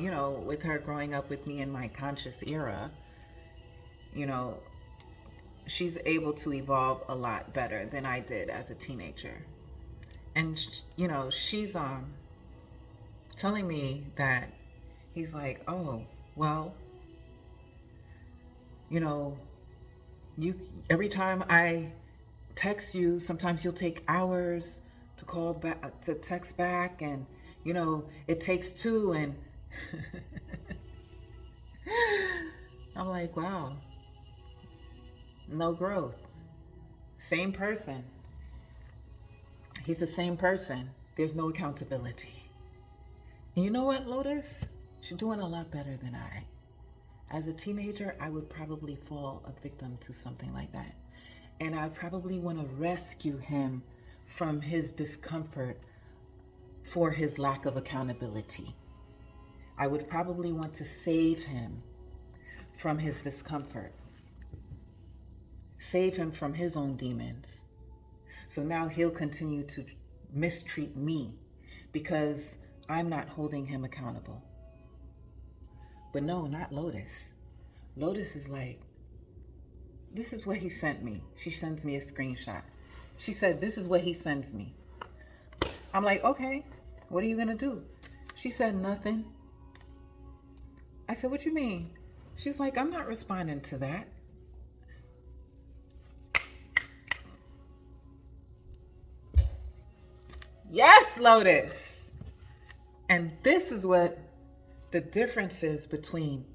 with her growing up with me in my conscious era, she's able to evolve a lot better than I did as a teenager. And, she's telling me that he's like, oh, well, every time I text you, sometimes you'll take hours to call back, to text back, and it takes two, and I'm like, wow, no growth. Same person. He's the same person. There's no accountability. And you know what, Lotus? She's doing a lot better than I. As a teenager, I would probably fall a victim to something like that. And I probably want to rescue him from his discomfort for his lack of accountability. I would probably want to save him from his discomfort. Save him from his own demons. So now he'll continue to mistreat me because I'm not holding him accountable. But no, not Lotus. Lotus is like, this is what he sent me. She sends me a screenshot. She said, this is what he sends me. I'm like, okay, what are you going to do? She said, nothing. I said, what you mean? She's like, I'm not responding to that. Yes, Lotus. And this is what the difference is between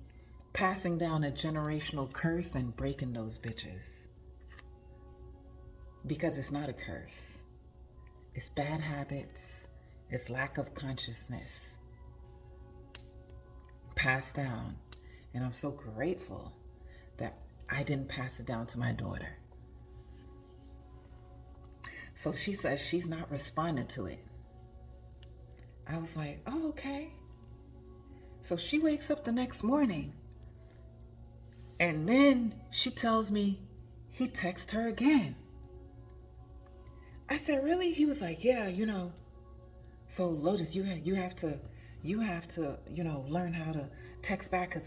passing down a generational curse and breaking those bitches. Because it's not a curse. It's bad habits. It's lack of consciousness. Passed down. And I'm so grateful that I didn't pass it down to my daughter. So she says she's not responding to it. I was like, oh, okay. So she wakes up the next morning. And then she tells me he texted her again. I said, really? He was like, yeah, So Lotus, you have to, learn how to text back, because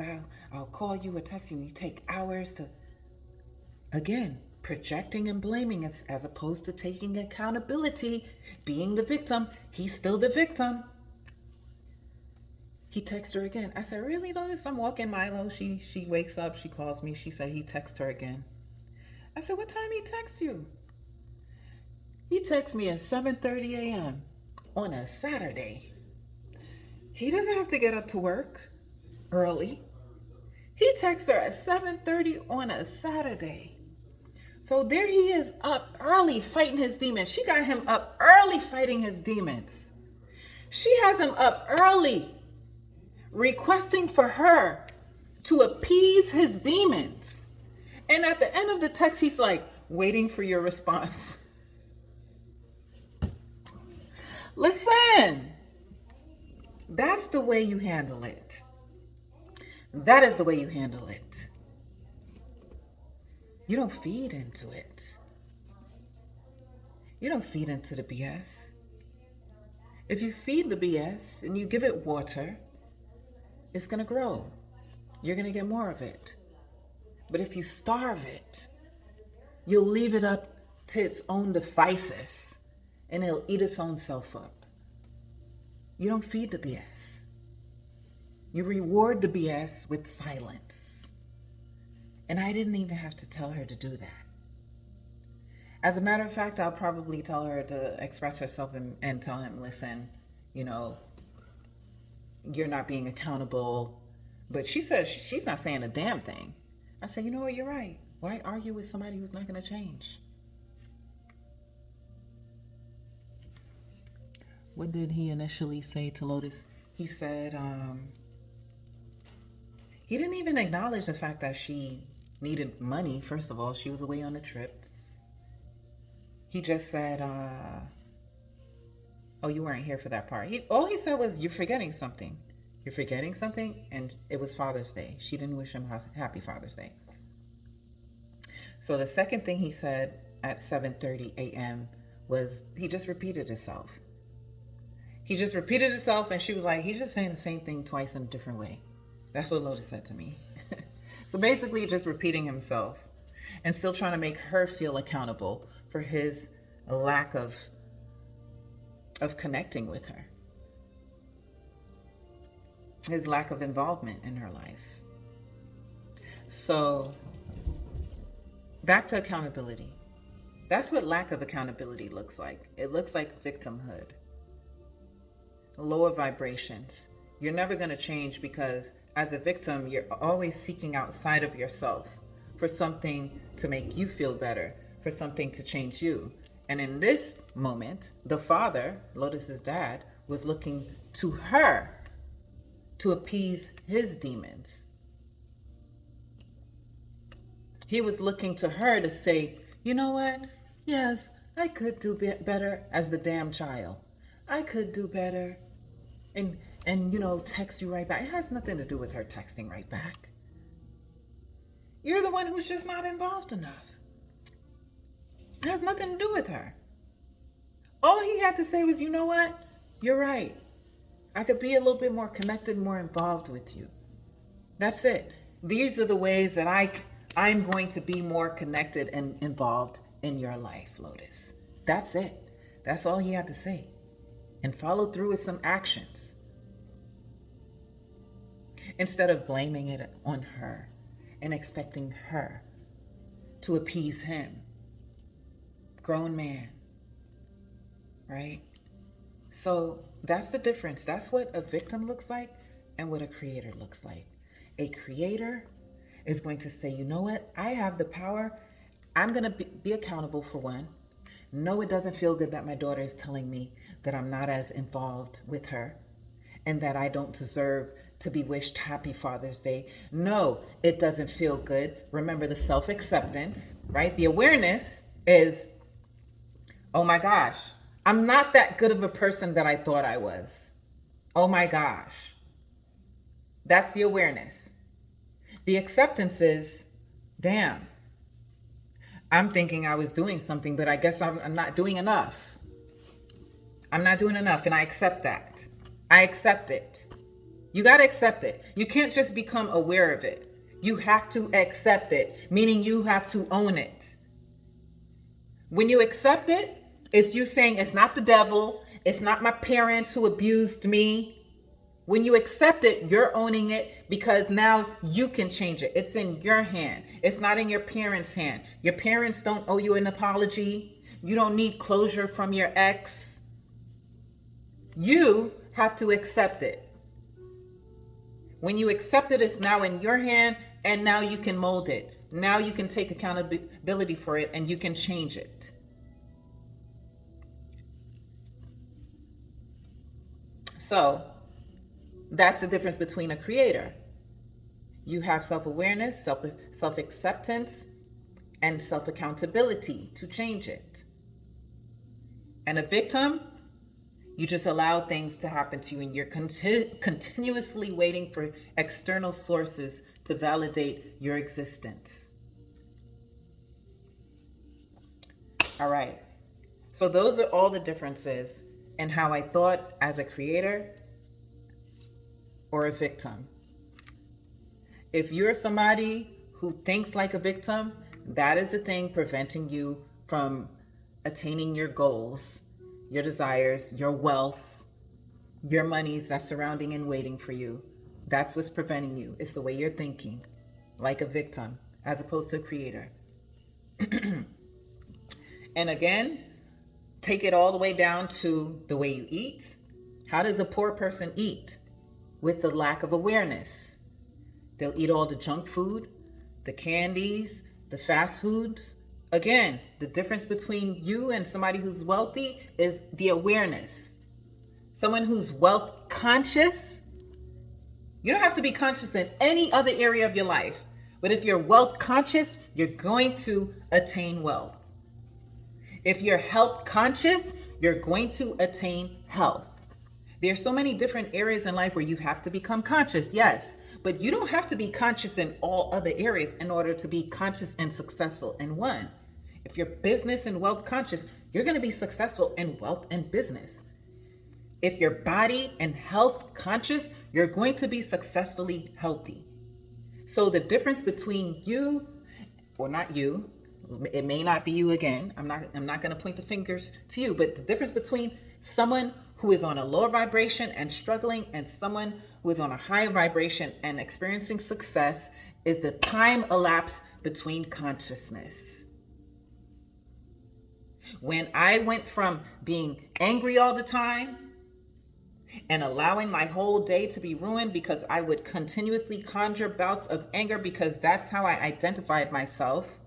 I'll call you or text you. You take hours to, again, projecting and blaming as opposed to taking accountability, being the victim. He's still the victim. He texts her again. I said, really, Lotus? I'm walking Milo. She wakes up. She calls me. She said he texts her again. I said, what time he text you? He texts me at 7:30 a.m. on a Saturday. He doesn't have to get up to work early. He texts her at 7:30 on a Saturday. So there he is up early fighting his demons. She got him up early fighting his demons. She has him up early requesting for her to appease his demons. And at the end of the text, he's like, waiting for your response. Listen, that's the way you handle it. That is the way you handle it. You don't feed into it. You don't feed into the BS. If you feed the BS and you give it water, it's going to grow. You're going to get more of it. But if you starve it, you'll leave it up to its own devices and it'll eat its own self up. You don't feed the BS. You reward the BS with silence. And I didn't even have to tell her to do that. As a matter of fact, I'll probably tell her to express herself and tell him, listen, you're not being accountable. But she says she's not saying a damn thing. I said, you know what, you're right. Why argue with somebody who's not going to change? What did he initially say to Lotus? He said, he didn't even acknowledge the fact that she needed money. First of all, she was away on a trip. He just said, oh, you weren't here for that part. All he said was, you're forgetting something. You're forgetting something. And it was Father's Day. She didn't wish him happy Father's Day. So the second thing he said at 7:30 a.m. was he just repeated himself. He just repeated himself, and she was like, he's just saying the same thing twice in a different way. That's what Lotus said to me. So basically just repeating himself and still trying to make her feel accountable for his lack of connecting with her. His lack of involvement in her life. So back to accountability. That's what lack of accountability looks like. It looks like victimhood. Lower vibrations. You're never going to change because as a victim, you're always seeking outside of yourself for something to make you feel better, for something to change you. And in this moment, the father, Lotus's dad, was looking to her to appease his demons. He was looking to her to say, you know what? Yes, I could do better as the damn child. I could do better. And text you right back. It has nothing to do with her texting right back. You're the one who's just not involved enough. It has nothing to do with her. All he had to say was, you know what? You're right. I could be a little bit more connected, more involved with you. That's it. These are the ways that I'm going to be more connected and involved in your life, Lotus. That's it. That's all he had to say. And follow through with some actions. Instead of blaming it on her and expecting her to appease him. Grown man. Right? So that's the difference. That's what a victim looks like and what a creator looks like. A creator is going to say, you know what? I have the power. I'm going to be accountable for one. No, it doesn't feel good that my daughter is telling me that I'm not as involved with her and that I don't deserve to be wished happy Father's Day. No, it doesn't feel good. Remember the self-acceptance, right? The awareness is, oh my gosh, I'm not that good of a person that I thought I was. Oh my gosh. That's the awareness. The acceptance is, damn, I'm thinking I was doing something, but I guess I'm not doing enough. I'm not doing enough, and I accept that. I accept it. You got to accept it. You can't just become aware of it. You have to accept it, meaning you have to own it. When you accept it, it's you saying it's not the devil. It's not my parents who abused me. When you accept it, you're owning it because now you can change it. It's in your hand. It's not in your parents' hand. Your parents don't owe you an apology. You don't need closure from your ex. You have to accept it. When you accept it, it's now in your hand, and now you can mold it. Now you can take accountability for it, and you can change it. So that's the difference between a creator. You have self-awareness, self-acceptance, and self-accountability to change it. And a victim, you just allow things to happen to you, and you're continuously waiting for external sources to validate your existence. All right. So those are all the differences in how I thought as a creator or a victim. If you're somebody who thinks like a victim, that is the thing preventing you from attaining your goals, your desires, your wealth, your monies that's surrounding and waiting for you. That's what's preventing you. It's the way you're thinking, like a victim, as opposed to a creator. And again, take it all the way down to the way you eat. How does a poor person eat? With the lack of awareness. They'll eat all the junk food, the candies, the fast foods. Again, the difference between you and somebody who's wealthy is the awareness. Someone who's wealth conscious, you don't have to be conscious in any other area of your life. But if you're wealth conscious, you're going to attain wealth. If you're health conscious, you're going to attain health. There's so many different areas in life where you have to become conscious, yes, but you don't have to be conscious in all other areas in order to be conscious and successful in one. If you're business and wealth conscious, you're going to be successful in wealth and business. If you're body and health conscious, you're going to be successfully healthy. So the difference between you, or not you, it may not be you again. I'm not going to point the fingers to you, but the difference between someone who is on a lower vibration and struggling and someone who is on a higher vibration and experiencing success is the time elapsed between consciousness. When I went from being angry all the time and allowing my whole day to be ruined because I would continuously conjure bouts of anger because that's how I identified myself,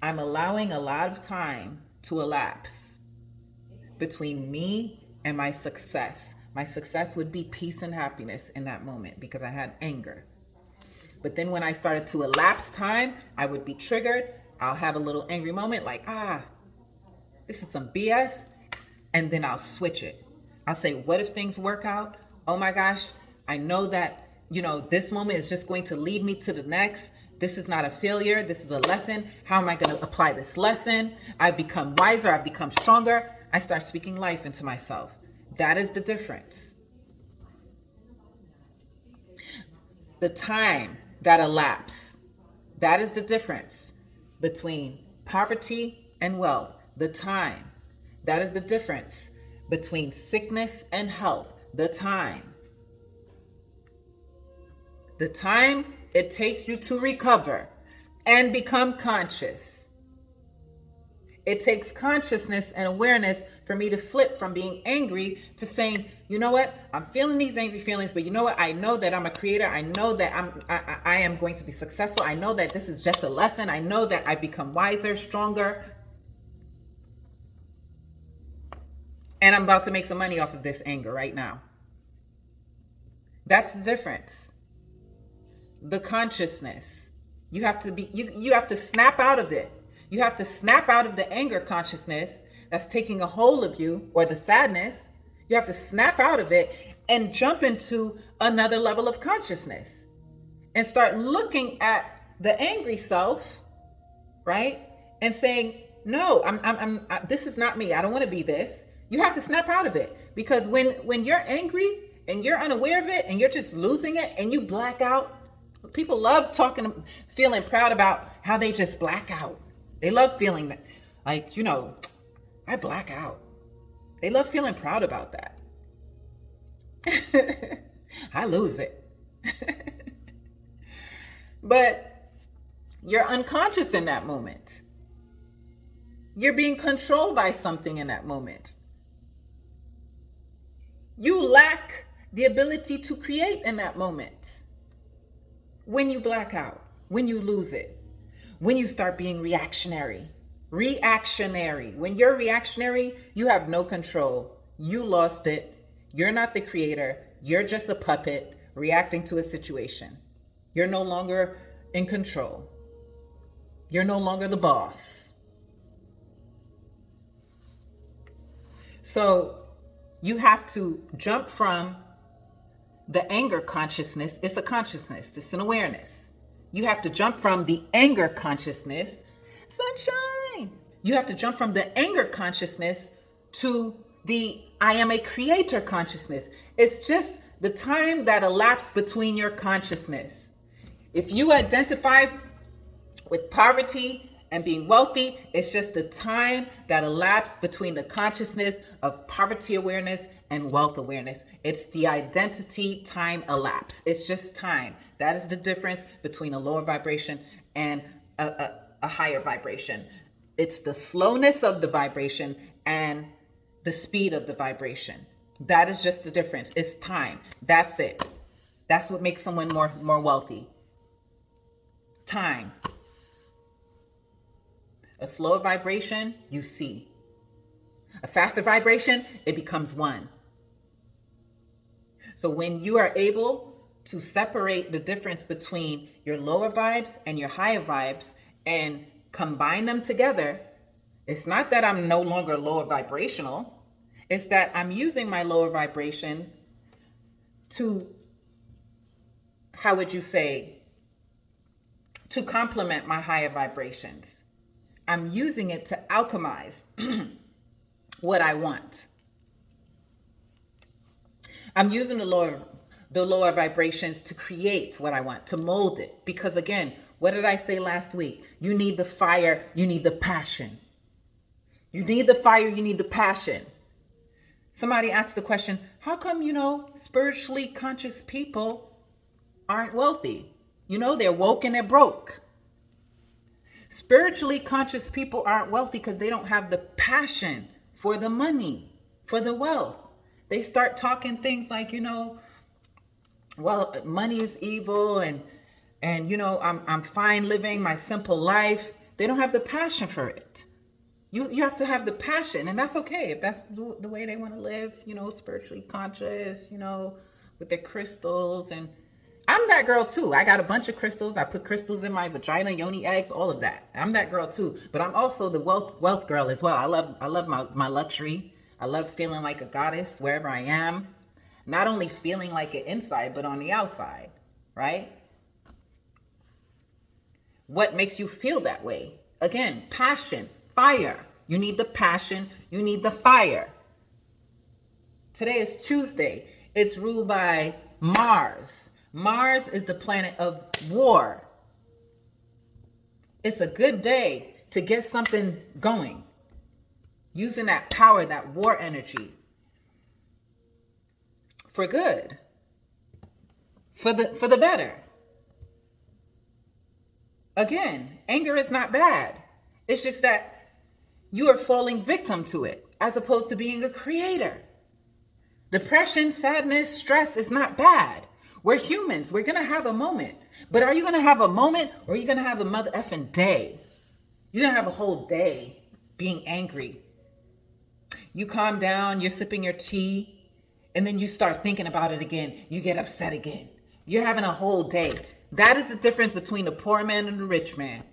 I'm allowing a lot of time to elapse between me and my success. My success would be peace and happiness in that moment because I had anger. But then when I started to elapse time, I would be triggered. I'll have a little angry moment like, this is some BS. And then I'll switch it. I'll say, what if things work out? Oh my gosh, I know that, this moment is just going to lead me to the next. This is not a failure. This is a lesson. How am I going to apply this lesson? I've become wiser. I've become stronger. I start speaking life into myself. That is the difference. The time that elapsed, that is the difference between poverty and wealth. The time, that is the difference between sickness and health. The time it takes you to recover and become conscious. It takes consciousness and awareness for me to flip from being angry to saying, you know what? I'm feeling these angry feelings, but you know what? I know that I'm a creator. I know that I am going to be successful. I know that this is just a lesson. I know that I become wiser, stronger. And I'm about to make some money off of this anger right now. That's the difference. The consciousness. You have to snap out of it. You have to snap out of the anger consciousness that's taking a hold of you, or the sadness. You have to snap out of it and jump into another level of consciousness and start looking at the angry self, right? And saying, no, this is not me. I don't want to be this. You have to snap out of it, because when you're angry and you're unaware of it and you're just losing it and you black out, people love feeling proud about how they just black out. They love feeling that, like, I black out. They love feeling proud about that. I lose it. But you're unconscious in that moment. You're being controlled by something in that moment. You lack the ability to create in that moment. When you black out, when you lose it, when you start being reactionary. When you're reactionary, you have no control. You lost it. You're not the creator. You're just a puppet reacting to a situation. You're no longer in control. You're no longer the boss. So you have to jump from the anger consciousness. It's a consciousness, it's an awareness. You have to jump from the anger consciousness, sunshine. You have to jump from the anger consciousness to the I am a creator consciousness. It's just the time that elapsed between your consciousness. If you identify with poverty and being wealthy, it's just the time that elapsed between the consciousness of poverty awareness and wealth awareness. It's the identity time elapse. It's just time. That is the difference between a lower vibration and a higher vibration. It's the slowness of the vibration and the speed of the vibration. That is just the difference. It's time. That's it. That's what makes someone more wealthy. Time. A slower vibration, you see. A faster vibration, it becomes one. So when you are able to separate the difference between your lower vibes and your higher vibes and combine them together, it's not that I'm no longer lower vibrational. It's that I'm using my lower vibration to, how would you say, to complement my higher vibrations. I'm using it to alchemize what I want. I'm using the lower vibrations to create what I want, to mold it. Because again, what did I say last week? You need the fire, you need the passion. You need the fire, you need the passion. Somebody asked the question, how come, spiritually conscious people aren't wealthy? They're woke and they're broke. Spiritually conscious people aren't wealthy because they don't have the passion for the money, for the wealth. They start talking things like, well, money is evil and I'm fine living my simple life. They don't have the passion for it. You have to have the passion, and that's okay if that's the way they want to live, spiritually conscious, with their crystals. And I'm that girl too. I got a bunch of crystals. I put crystals in my vagina, yoni eggs, all of that. I'm that girl too. But I'm also the wealth girl as well. I love my luxury. I love feeling like a goddess wherever I am. Not only feeling like it inside, but on the outside, right? What makes you feel that way? Again, passion, fire. You need the passion. You need the fire. Today is Tuesday. It's ruled by Mars. Mars is the planet of war. It's a good day to get something going. Using that power, that war energy. For good. For the better. Again, anger is not bad. It's just that you are falling victim to it as opposed to being a creator. Depression, sadness, stress is not bad. We're humans. We're going to have a moment. But are you going to have a moment or are you going to have a mother effing day? You're going to have a whole day being angry. You calm down, you're sipping your tea, and then you start thinking about it again. You get upset again. You're having a whole day. That is the difference between the poor man and the rich man.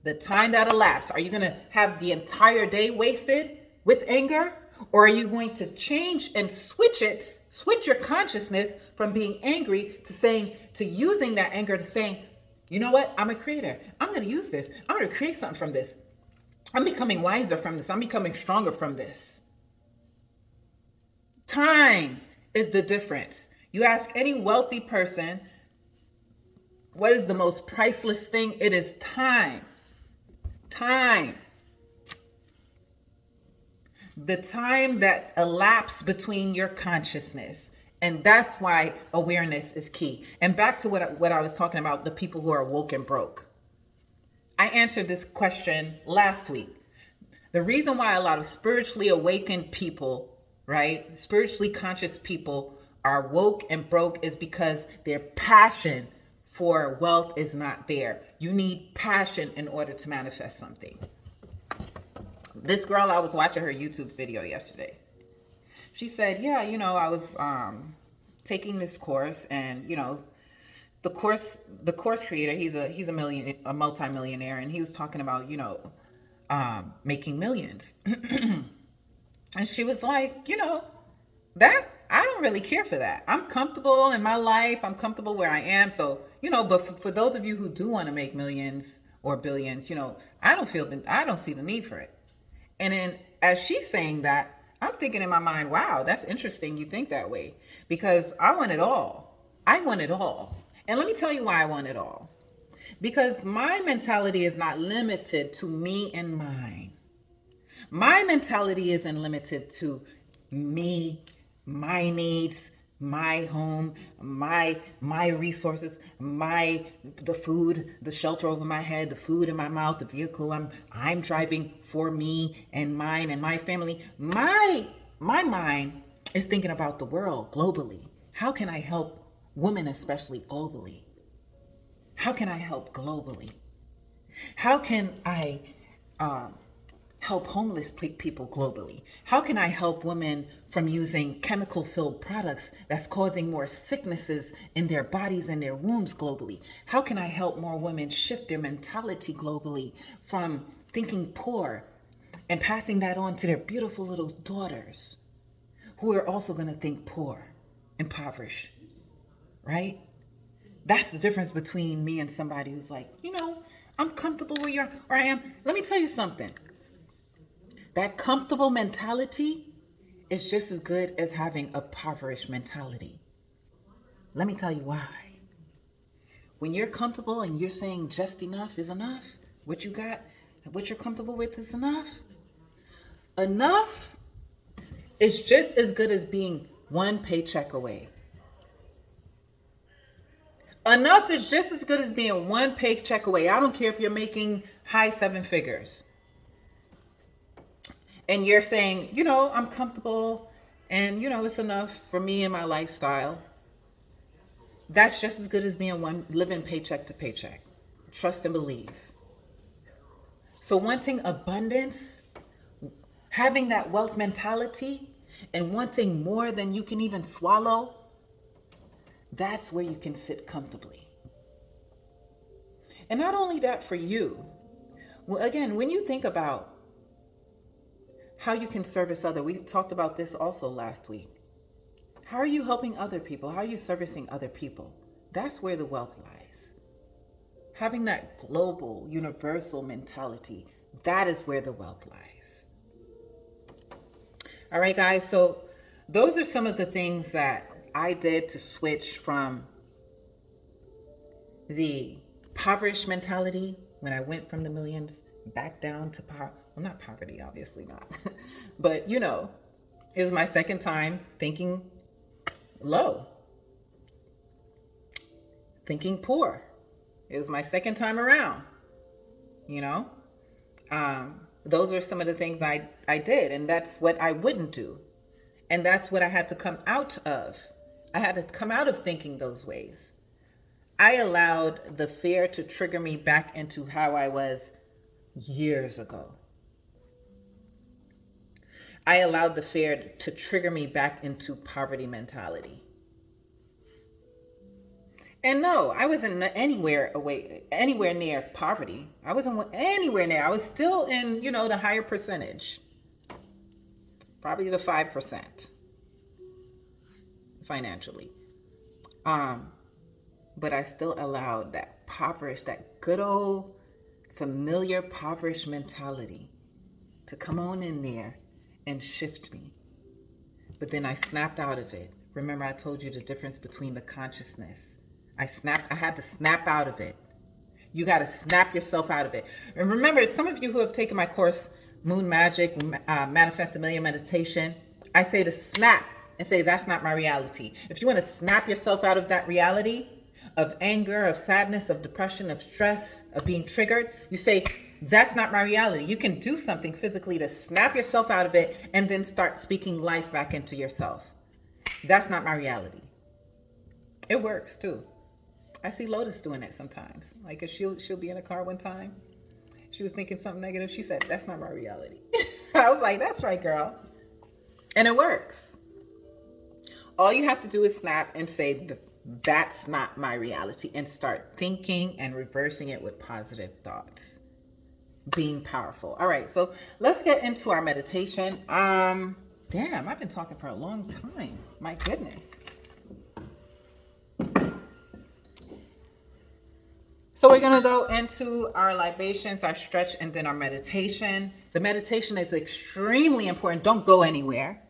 The time that elapsed. Are you going to have the entire day wasted with anger? Or are you going to change and switch your consciousness from being angry to using that anger to saying, you know what? I'm a creator. I'm going to use this. I'm going to create something from this. I'm becoming wiser from this. I'm becoming stronger from this. Time is the difference. You ask any wealthy person, what is the most priceless thing? It is time. Time. The time that elapsed between your consciousness. And that's why awareness is key. And back to what I was talking about, the people who are woke and broke. I answered this question last week. The reason why a lot of spiritually awakened people, right, spiritually conscious people are woke and broke is because their passion for wealth is not there. You need passion in order to manifest something. This girl, I was watching her YouTube video yesterday. She said, yeah, I was taking this course and, the course creator, he's a multimillionaire, and he was talking about, making millions. And she was like, that I don't really care for that. I'm comfortable in my life. I'm comfortable where I am. So, but for those of you who do want to make millions or billions, I don't see the need for it. And then as she's saying that, I'm thinking in my mind, wow, that's interesting you think that way, because I want it all. I want it all. And let me tell you why I want it all. Because my mentality is not limited to me and mine. My mentality isn't limited to me, my needs, my home, my resources, the food, the shelter over my head, the food in my mouth, the vehicle I'm driving for me and mine and my family. My mind is thinking about the world globally. How can I help women, especially globally? How can I help globally? How can I help homeless people globally? How can I help women from using chemical-filled products that's causing more sicknesses in their bodies and their wombs globally? How can I help more women shift their mentality globally from thinking poor and passing that on to their beautiful little daughters, who are also going to think poor, impoverished, right? That's the difference between me and somebody who's like, I'm comfortable where I am. Let me tell you something. That comfortable mentality is just as good as having a impoverished mentality. Let me tell you why. When you're comfortable and you're saying just enough is enough, what you got, what you're comfortable with is enough. Enough is just as good as being one paycheck away. Enough is just as good as being one paycheck away. I don't care if you're making high seven figures. And you're saying, I'm comfortable and, it's enough for me and my lifestyle. That's just as good as being living paycheck to paycheck. Trust and believe. So wanting abundance, having that wealth mentality, and wanting more than you can even swallow, that's where you can sit comfortably. And not only that for you. Well, again, when you think about how you can service others. We talked about this also last week. How are you helping other people? How are you servicing other people? That's where the wealth lies. Having that global, universal mentality, that is where the wealth lies. All right, guys. So those are some of the things that I did to switch from the impoverished mentality when I went from the millions back down to not poverty, obviously not. But, it was my second time thinking low, thinking poor. It was my second time around, Those are some of the things I did, and that's what I wouldn't do. And that's what I had to come out of. I had to come out of thinking those ways. I allowed the fear to trigger me back into how I was years ago. I allowed the fear to trigger me back into poverty mentality. And no, I wasn't anywhere near poverty. I wasn't anywhere near. I was still in, the higher percentage. Probably the 5% financially. But I still allowed that good old familiar impoverished mentality to come on in there and shift me. But then I snapped out of it. Remember, I told you the difference between the consciousness. I had to snap out of it. You got to snap yourself out of it. And remember, some of you who have taken my course, Moon Magic, Manifest a Million Meditation, I say to snap and say, that's not my reality. If you want to snap yourself out of that reality of anger, of sadness, of depression, of stress, of being triggered, you say, that's not my reality. You can do something physically to snap yourself out of it and then start speaking life back into yourself. That's not my reality. It works too. I see Lotus doing it sometimes. Like if she'll be in a car one time. She was thinking something negative. She said, that's not my reality. I was like, that's right, girl. And it works. All you have to do is snap and say, That's not my reality. And start thinking and reversing it with positive thoughts. Being powerful. All right, so let's get into our meditation. Damn, I've been talking for a long time. My goodness. So we're going to go into our libations, our stretch, and then our meditation. The meditation is extremely important. Don't go anywhere.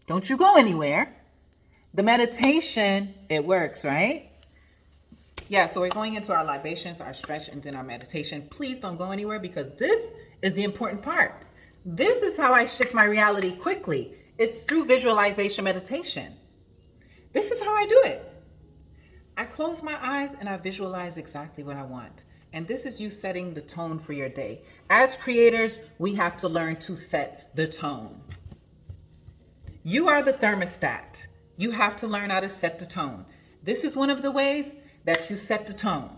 Don't you go anywhere. The meditation, it works, right? Yeah, so we're going into our libations, our stretch, and then our meditation. Please don't go anywhere because this is the important part. This is how I shift my reality quickly. It's through visualization meditation. This is how I do it. I close my eyes and I visualize exactly what I want. And this is you setting the tone for your day. As creators, we have to learn to set the tone. You are the thermostat. You have to learn how to set the tone. This is one of the ways that you set the tone,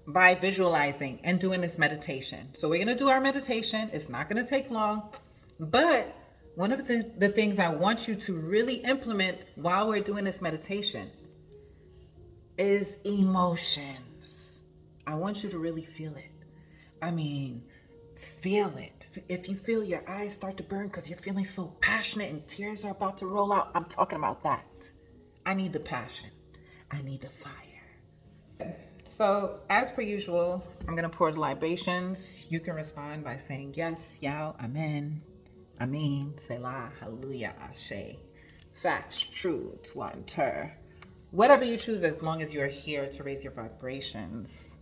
by visualizing and doing this meditation. So we're going to do our meditation. It's not going to take long, but one of the things I want you to really implement while we're doing this meditation is emotions. I want you to really feel it. I mean, feel it. If you feel your eyes start to burn because you're feeling so passionate and tears are about to roll out, I'm talking about that. I need the passion. I need the fire. So as per usual, I'm going to pour the libations. You can respond by saying yes, yao, amen, amin, selah, hallelujah, ashe. Facts, truth, one, ter. Whatever you choose, as long as you're here to raise your vibrations.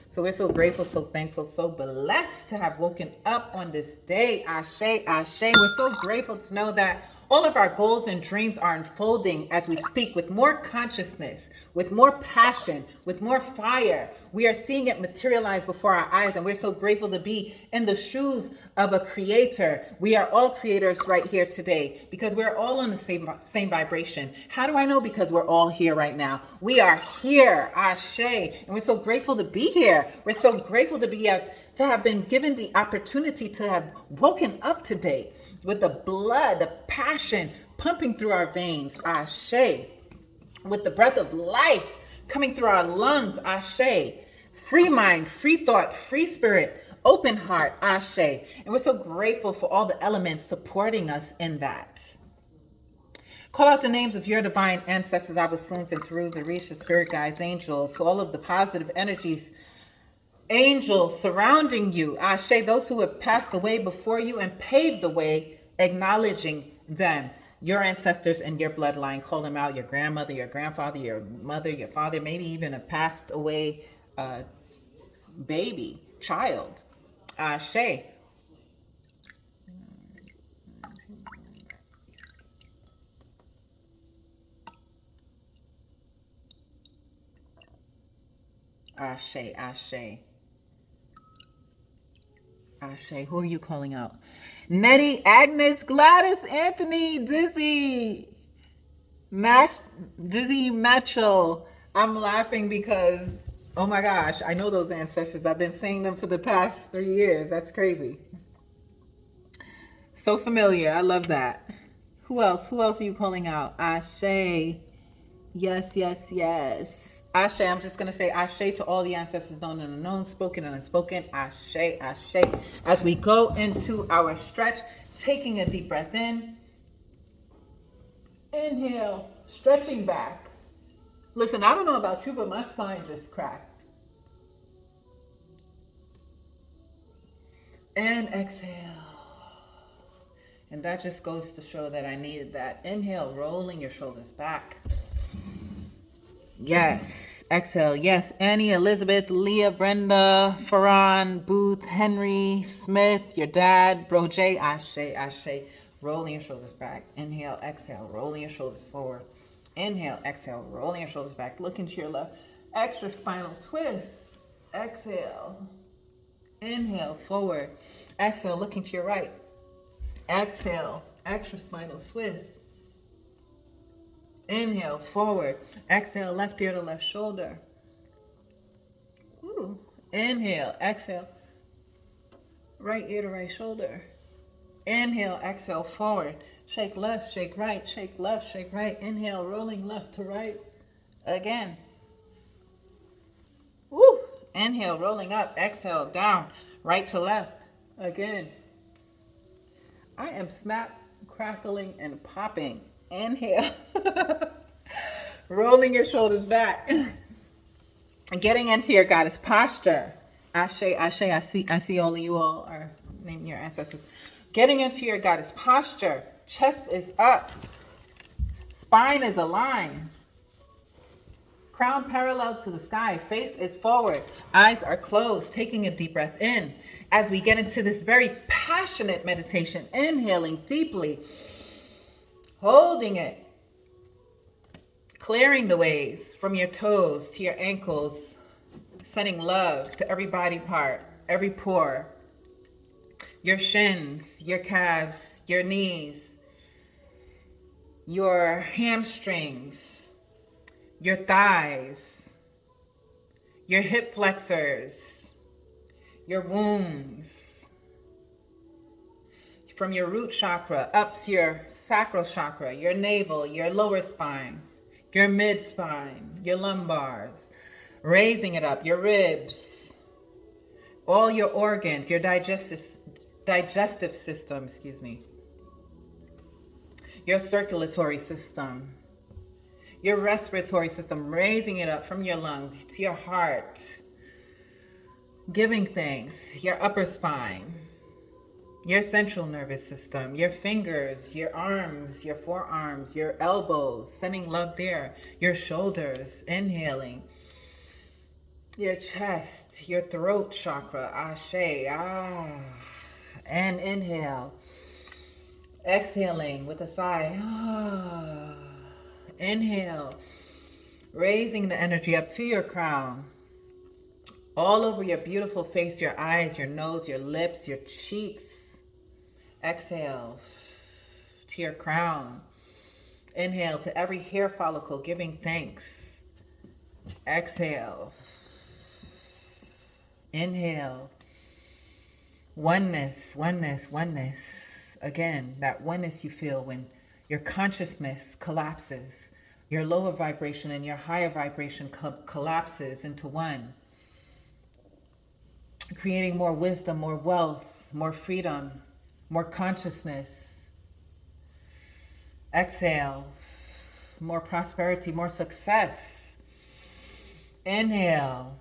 So we're so grateful, so thankful, so blessed to have woken up on this day. Ashe, ashe. We're so grateful to know that all of our goals and dreams are unfolding as we speak with more consciousness, with more passion, with more fire. We are seeing it materialize before our eyes, and we're so grateful to be in the shoes of a creator. We are all creators right here today because we're all on the same vibration. How do I know? Because we're all here right now. We are here, ashe, and we're so grateful to be here. We're so grateful to have been given the opportunity to have woken up today with the blood, the passion pumping through our veins, ashe, with the breath of life coming through our lungs, ashe, free mind, free thought, free spirit, open heart, ashe. And we're so grateful for all the elements supporting us in that. Call out the names of your divine ancestors, Abasuns and Tarus, Orisha, spirit guides, angels, so all of the positive energies, angels surrounding you, ashe, those who have passed away before you and paved the way, acknowledging them, your ancestors and your bloodline. Call them out, your grandmother, your grandfather, your mother, your father, maybe even a passed away baby, child, ashe. Ashe, ashe. Ashe, who are you calling out? Nettie, Agnes, Gladys, Anthony, Dizzy, Dizzy Mitchell. I'm laughing because, oh my gosh, I know those ancestors. I've been saying them for the past 3 years. That's crazy. So familiar. I love that. Who else? Who else are you calling out? Ashe. Yes, yes, yes. Ashe, I'm just going to say ashe to all the ancestors known and unknown, spoken and unspoken. Ashe, ashe. As we go into our stretch, taking a deep breath in. Inhale, stretching back. Listen, I don't know about you, but my spine just cracked. And exhale. And that just goes to show that I needed that. Inhale, rolling your shoulders back. Yes. Exhale. Yes. Annie, Elizabeth, Leah, Brenda, Farhan, Booth, Henry, Smith, your dad, Bro J, Ashe, Ashe. Rolling your shoulders back. Inhale, exhale. Rolling your shoulders forward. Inhale, exhale. Rolling your shoulders back. Looking to your left. Extra spinal twist. Exhale. Inhale, forward. Exhale, looking to your right. Exhale, extra spinal twist. Inhale, forward. Exhale, left ear to left shoulder. Ooh. Inhale, exhale, right ear to right shoulder. Inhale, exhale, forward. Shake left, shake right, shake left, shake right. Inhale, rolling left to right. Again. Woo! Inhale, rolling up. Exhale, down, right to left. Again. I am snap, crackling, and popping. Inhale. Rolling your shoulders back. Getting into your goddess posture. Ashe, Ashe, I see only you all are naming your ancestors. Getting into your goddess posture. Chest is up. Spine is aligned. Crown parallel to the sky. Face is forward. Eyes are closed. Taking a deep breath in. As we get into this very passionate meditation. Inhaling deeply. Holding it. Clearing the ways from your toes to your ankles. Sending love to every body part, every pore. Your shins, your calves, your knees, your hamstrings, your thighs, your hip flexors, your wombs, from your root chakra up to your sacral chakra, your navel, your lower spine, your mid spine, your lumbars, raising it up, your ribs, all your organs, your digestive system, your circulatory system, your respiratory system, raising it up from your lungs to your heart, giving thanks, your upper spine, your central nervous system, your fingers, your arms, your forearms, your elbows, sending love there, your shoulders, inhaling, your chest, your throat chakra, Ashe, and inhale. Exhaling with a sigh. Inhale. Raising the energy up to your crown. All over your beautiful face, your eyes, your nose, your lips, your cheeks. Exhale to your crown. Inhale to every hair follicle, giving thanks. Exhale. Inhale. Oneness, oneness, oneness. Again, that oneness you feel when your consciousness collapses. Your lower vibration and your higher vibration collapses into one. Creating more wisdom, more wealth, more freedom, more consciousness. Exhale. More prosperity, more success. Inhale.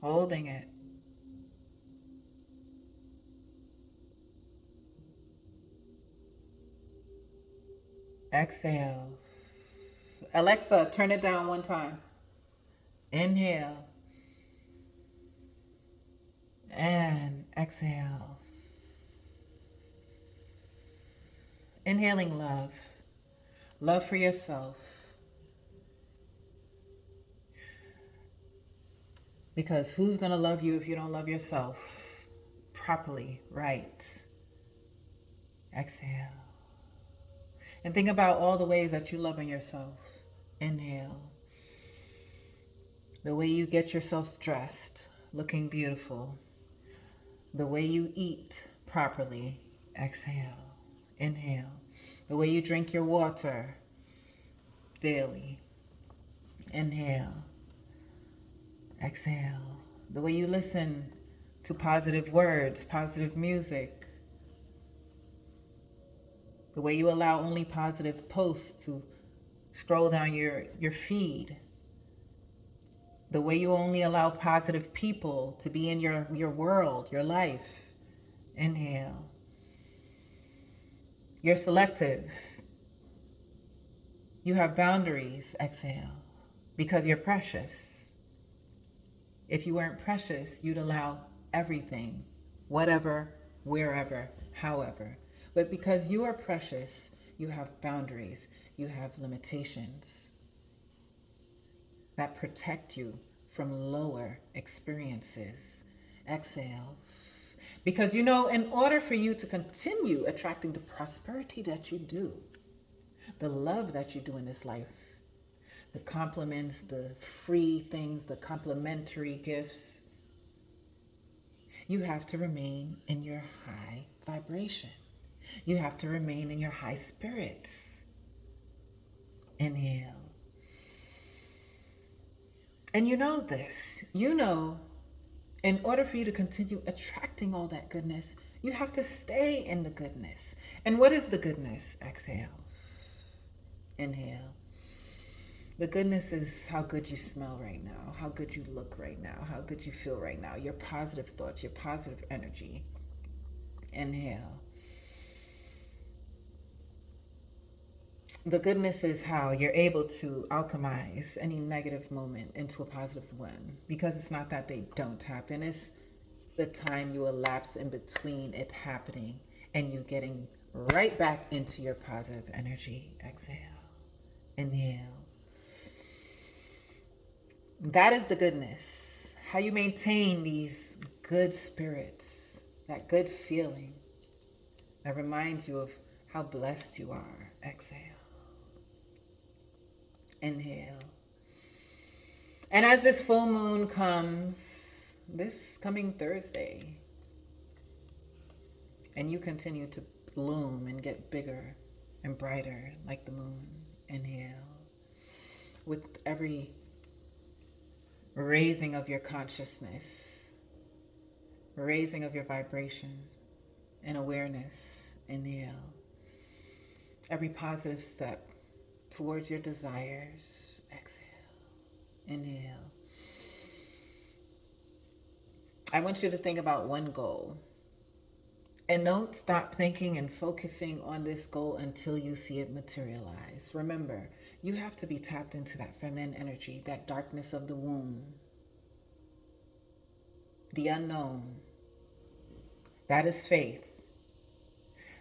Holding it. Exhale. Alexa, turn it down one time. Inhale. And exhale. Inhaling love. Love for yourself. Because who's going to love you if you don't love yourself properly, right? Exhale. And think about all the ways that you love in yourself. Inhale. The way you get yourself dressed, looking beautiful. The way you eat properly. Exhale. Inhale. The way you drink your water daily. Inhale. Exhale. The way you listen to positive words, positive music. The way you allow only positive posts to scroll down your feed. The way you only allow positive people to be in your world, your life. Inhale. You're selective. You have boundaries. Exhale. Because you're precious. If you weren't precious, you'd allow everything, whatever, wherever, however. But because you are precious, you have boundaries, you have limitations that protect you from lower experiences. Exhale. Because you know, in order for you to continue attracting the prosperity that you do, the love that you do in this life, the compliments, the free things, the complimentary gifts, You have to remain in your high vibration. You have to remain in your high spirits. Inhale. And you know this. You know, in order for you to continue attracting all that goodness, you have to stay in the goodness. And what is the goodness? Exhale. Inhale. The goodness is how good you smell right now, how good you look right now, how good you feel right now, your positive thoughts, your positive energy. Inhale. The goodness is how you're able to alchemize any negative moment into a positive one, because it's not that they don't happen, it's the time you elapse in between it happening and you getting right back into your positive energy. Exhale. Inhale. That is the goodness. How you maintain these good spirits, that good feeling that reminds you of how blessed you are. Exhale. Inhale. And as this full moon comes, this coming Thursday, and you continue to bloom and get bigger and brighter like the moon, inhale. With every raising of your consciousness, raising of your vibrations and awareness, inhale. Every positive step towards your desires, exhale. Inhale. I want you to think about one goal. And don't stop thinking and focusing on this goal until you see it materialize. Remember, you have to be tapped into that feminine energy, that darkness of the womb, the unknown. That is faith.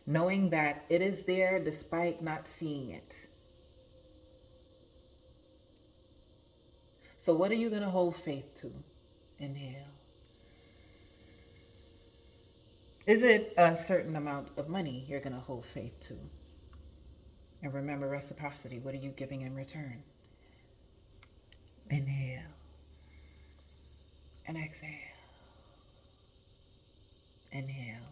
Knowing that it is there despite not seeing it. So what are you going to hold faith to? Inhale. Is it a certain amount of money you're going to hold faith to? And remember reciprocity. What are you giving in return? Inhale. And exhale. Inhale.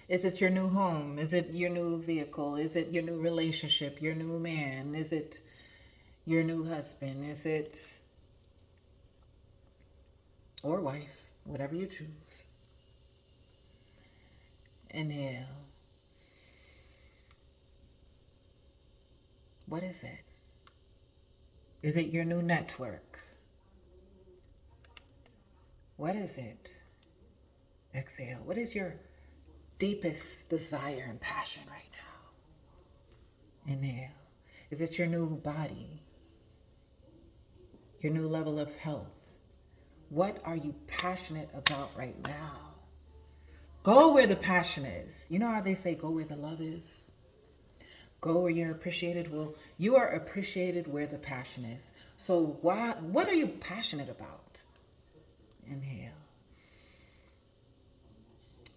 Is it your new home? Is it your new vehicle? Is it your new relationship, your new man? Is it your new husband? Is it, or wife, whatever you choose. Inhale. What is it? Is it your new network? What is it? Exhale. What is your deepest desire and passion right now? Inhale. Is it your new body? Your new level of health? What are you passionate about right now? Go where the passion is. You know how they say, go where the love is? Go where you're appreciated. Well, you are appreciated where the passion is. So what are you passionate about? Inhale.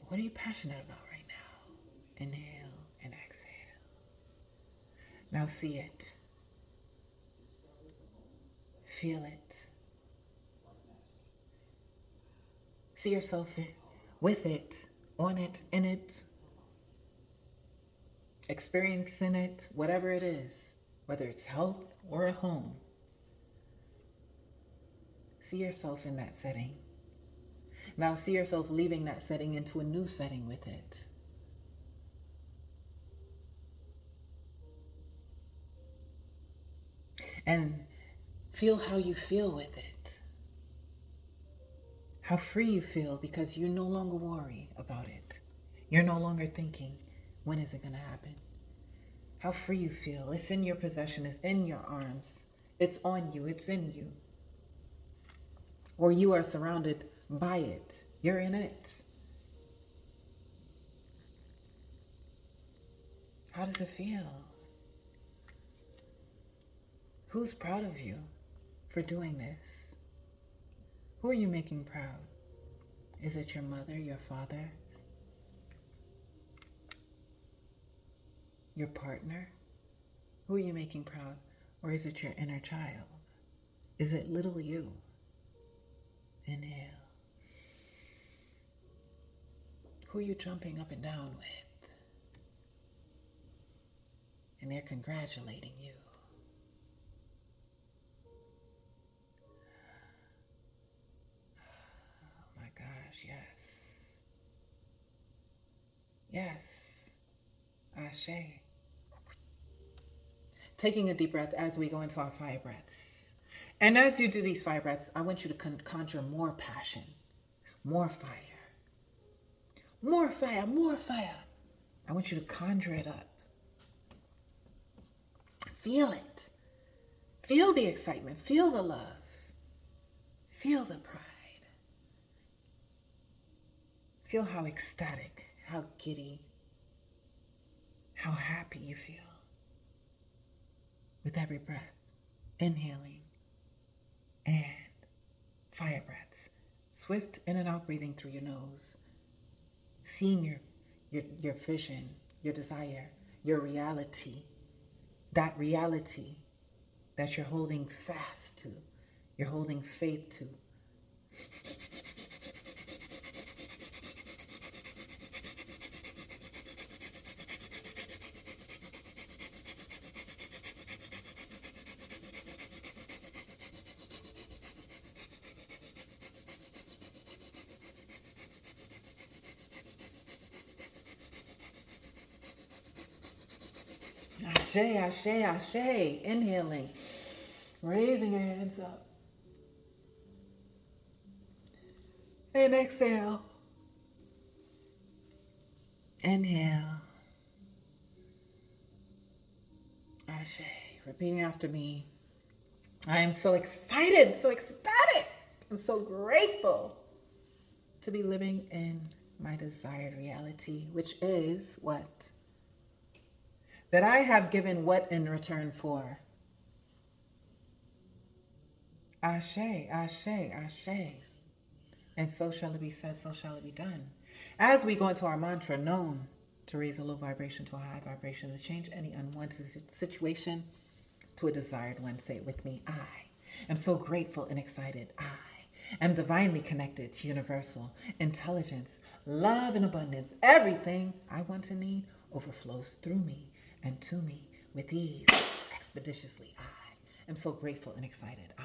What are you passionate about right now? Inhale and exhale. Now see it. Feel it. See yourself with it, on it, in it, experiencing it, whatever it is, whether it's health or a home. See yourself in that setting. Now see yourself leaving that setting into a new setting with it. And feel how you feel with it. How free you feel because you no longer worry about it. You're no longer thinking, when is it going to happen? How free you feel. It's in your possession. It's in your arms. It's on you. It's in you. Or you are surrounded by it. You're in it. How does it feel? Who's proud of you for doing this? Who are you making proud? Is it your mother, your father, your partner? Who are you making proud? Or is it your inner child? Is it little you? Inhale. Who are you jumping up and down with? And they're congratulating you. Oh my gosh, yes. Yes. Ashe. Taking a deep breath as we go into our 5 breaths. And as you do these 5 breaths, I want you to conjure more passion, more fire, more fire, more fire. I want you to conjure it up. Feel it. Feel the excitement. Feel the love. Feel the pride. Feel how ecstatic, how giddy, how happy you feel with every breath. Inhaling and fire breaths. Swift in and out breathing through your nose. Seeing your vision, your desire, your reality. That reality that you're holding fast to. You're holding faith to. Ashe, ashe, ashe. Inhaling, raising your hands up. And exhale. Inhale. Ashe. Repeating after me. I am so excited, so ecstatic, and so grateful to be living in my desired reality, which is what? That I have given what in return for? Ashe, ashe, ashe. And so shall it be said, so shall it be done. As we go into our mantra, known to raise a low vibration to a high vibration, to change any unwanted situation to a desired one. Say it with me. I am so grateful and excited. I am divinely connected to universal intelligence, love, and abundance. Everything I want to need overflows through me and to me with ease, expeditiously. I am so grateful and excited. I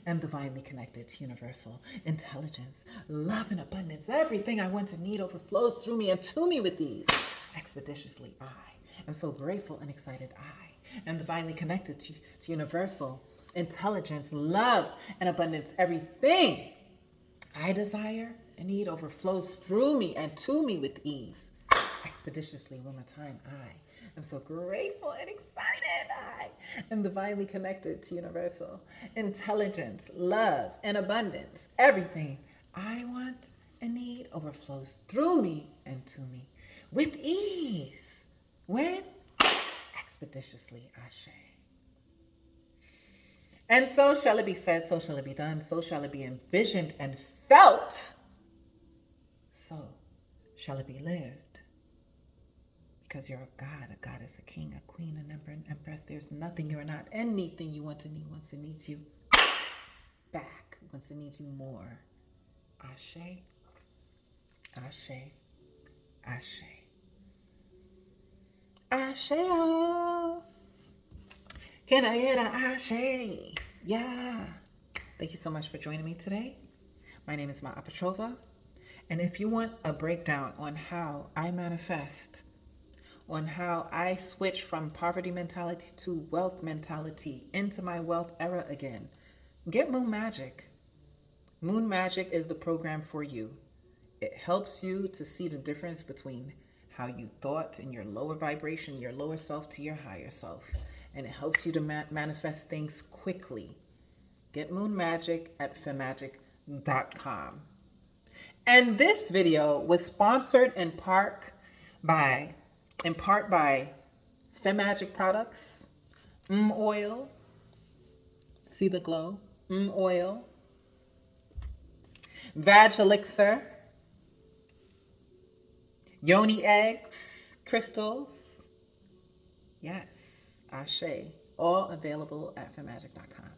am divinely connected to universal intelligence, love, and abundance. Everything I want to need overflows through me and to me with ease, expeditiously. I am so grateful and excited. I am divinely connected to universal intelligence, love, and abundance. Everything I desire and need overflows through me and to me with ease, expeditiously. One more time. I am so grateful and excited. I am divinely connected to universal intelligence, love, and abundance. Everything I want and need overflows through me and to me with ease. When? Expeditiously. Ashe. And so shall it be said, so shall it be done, so shall it be envisioned and felt, so shall it be lived. Because you're a god, a goddess, a king, a queen, an emperor, an empress. There's nothing you're not. Anything you want to need once it needs you back, once it needs you more. Ashe, ashe, ashe. Ashe. Can I get an ashe? Yeah. Thank you so much for joining me today. My name is Ma'a Petrova. And if you want a breakdown on how I manifest, on how I switch from poverty mentality to wealth mentality into my wealth era again, get Moon Magic. Moon Magic is the program for you. It helps you to see the difference between how you thought in your lower vibration, your lower self, to your higher self. And it helps you to manifest things quickly. Get Moon Magic at femmagic.com. And this video was sponsored in part by Femmagic products, oil, see the glow, oil, Vag Elixir, Yoni eggs, crystals. Yes, Ashe. All available at femmagic.com.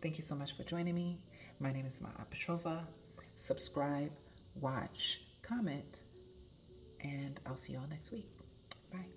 Thank you so much for joining me. My name is Ma'a Petrova. Subscribe, watch, comment, and I'll see y'all next week. Bye.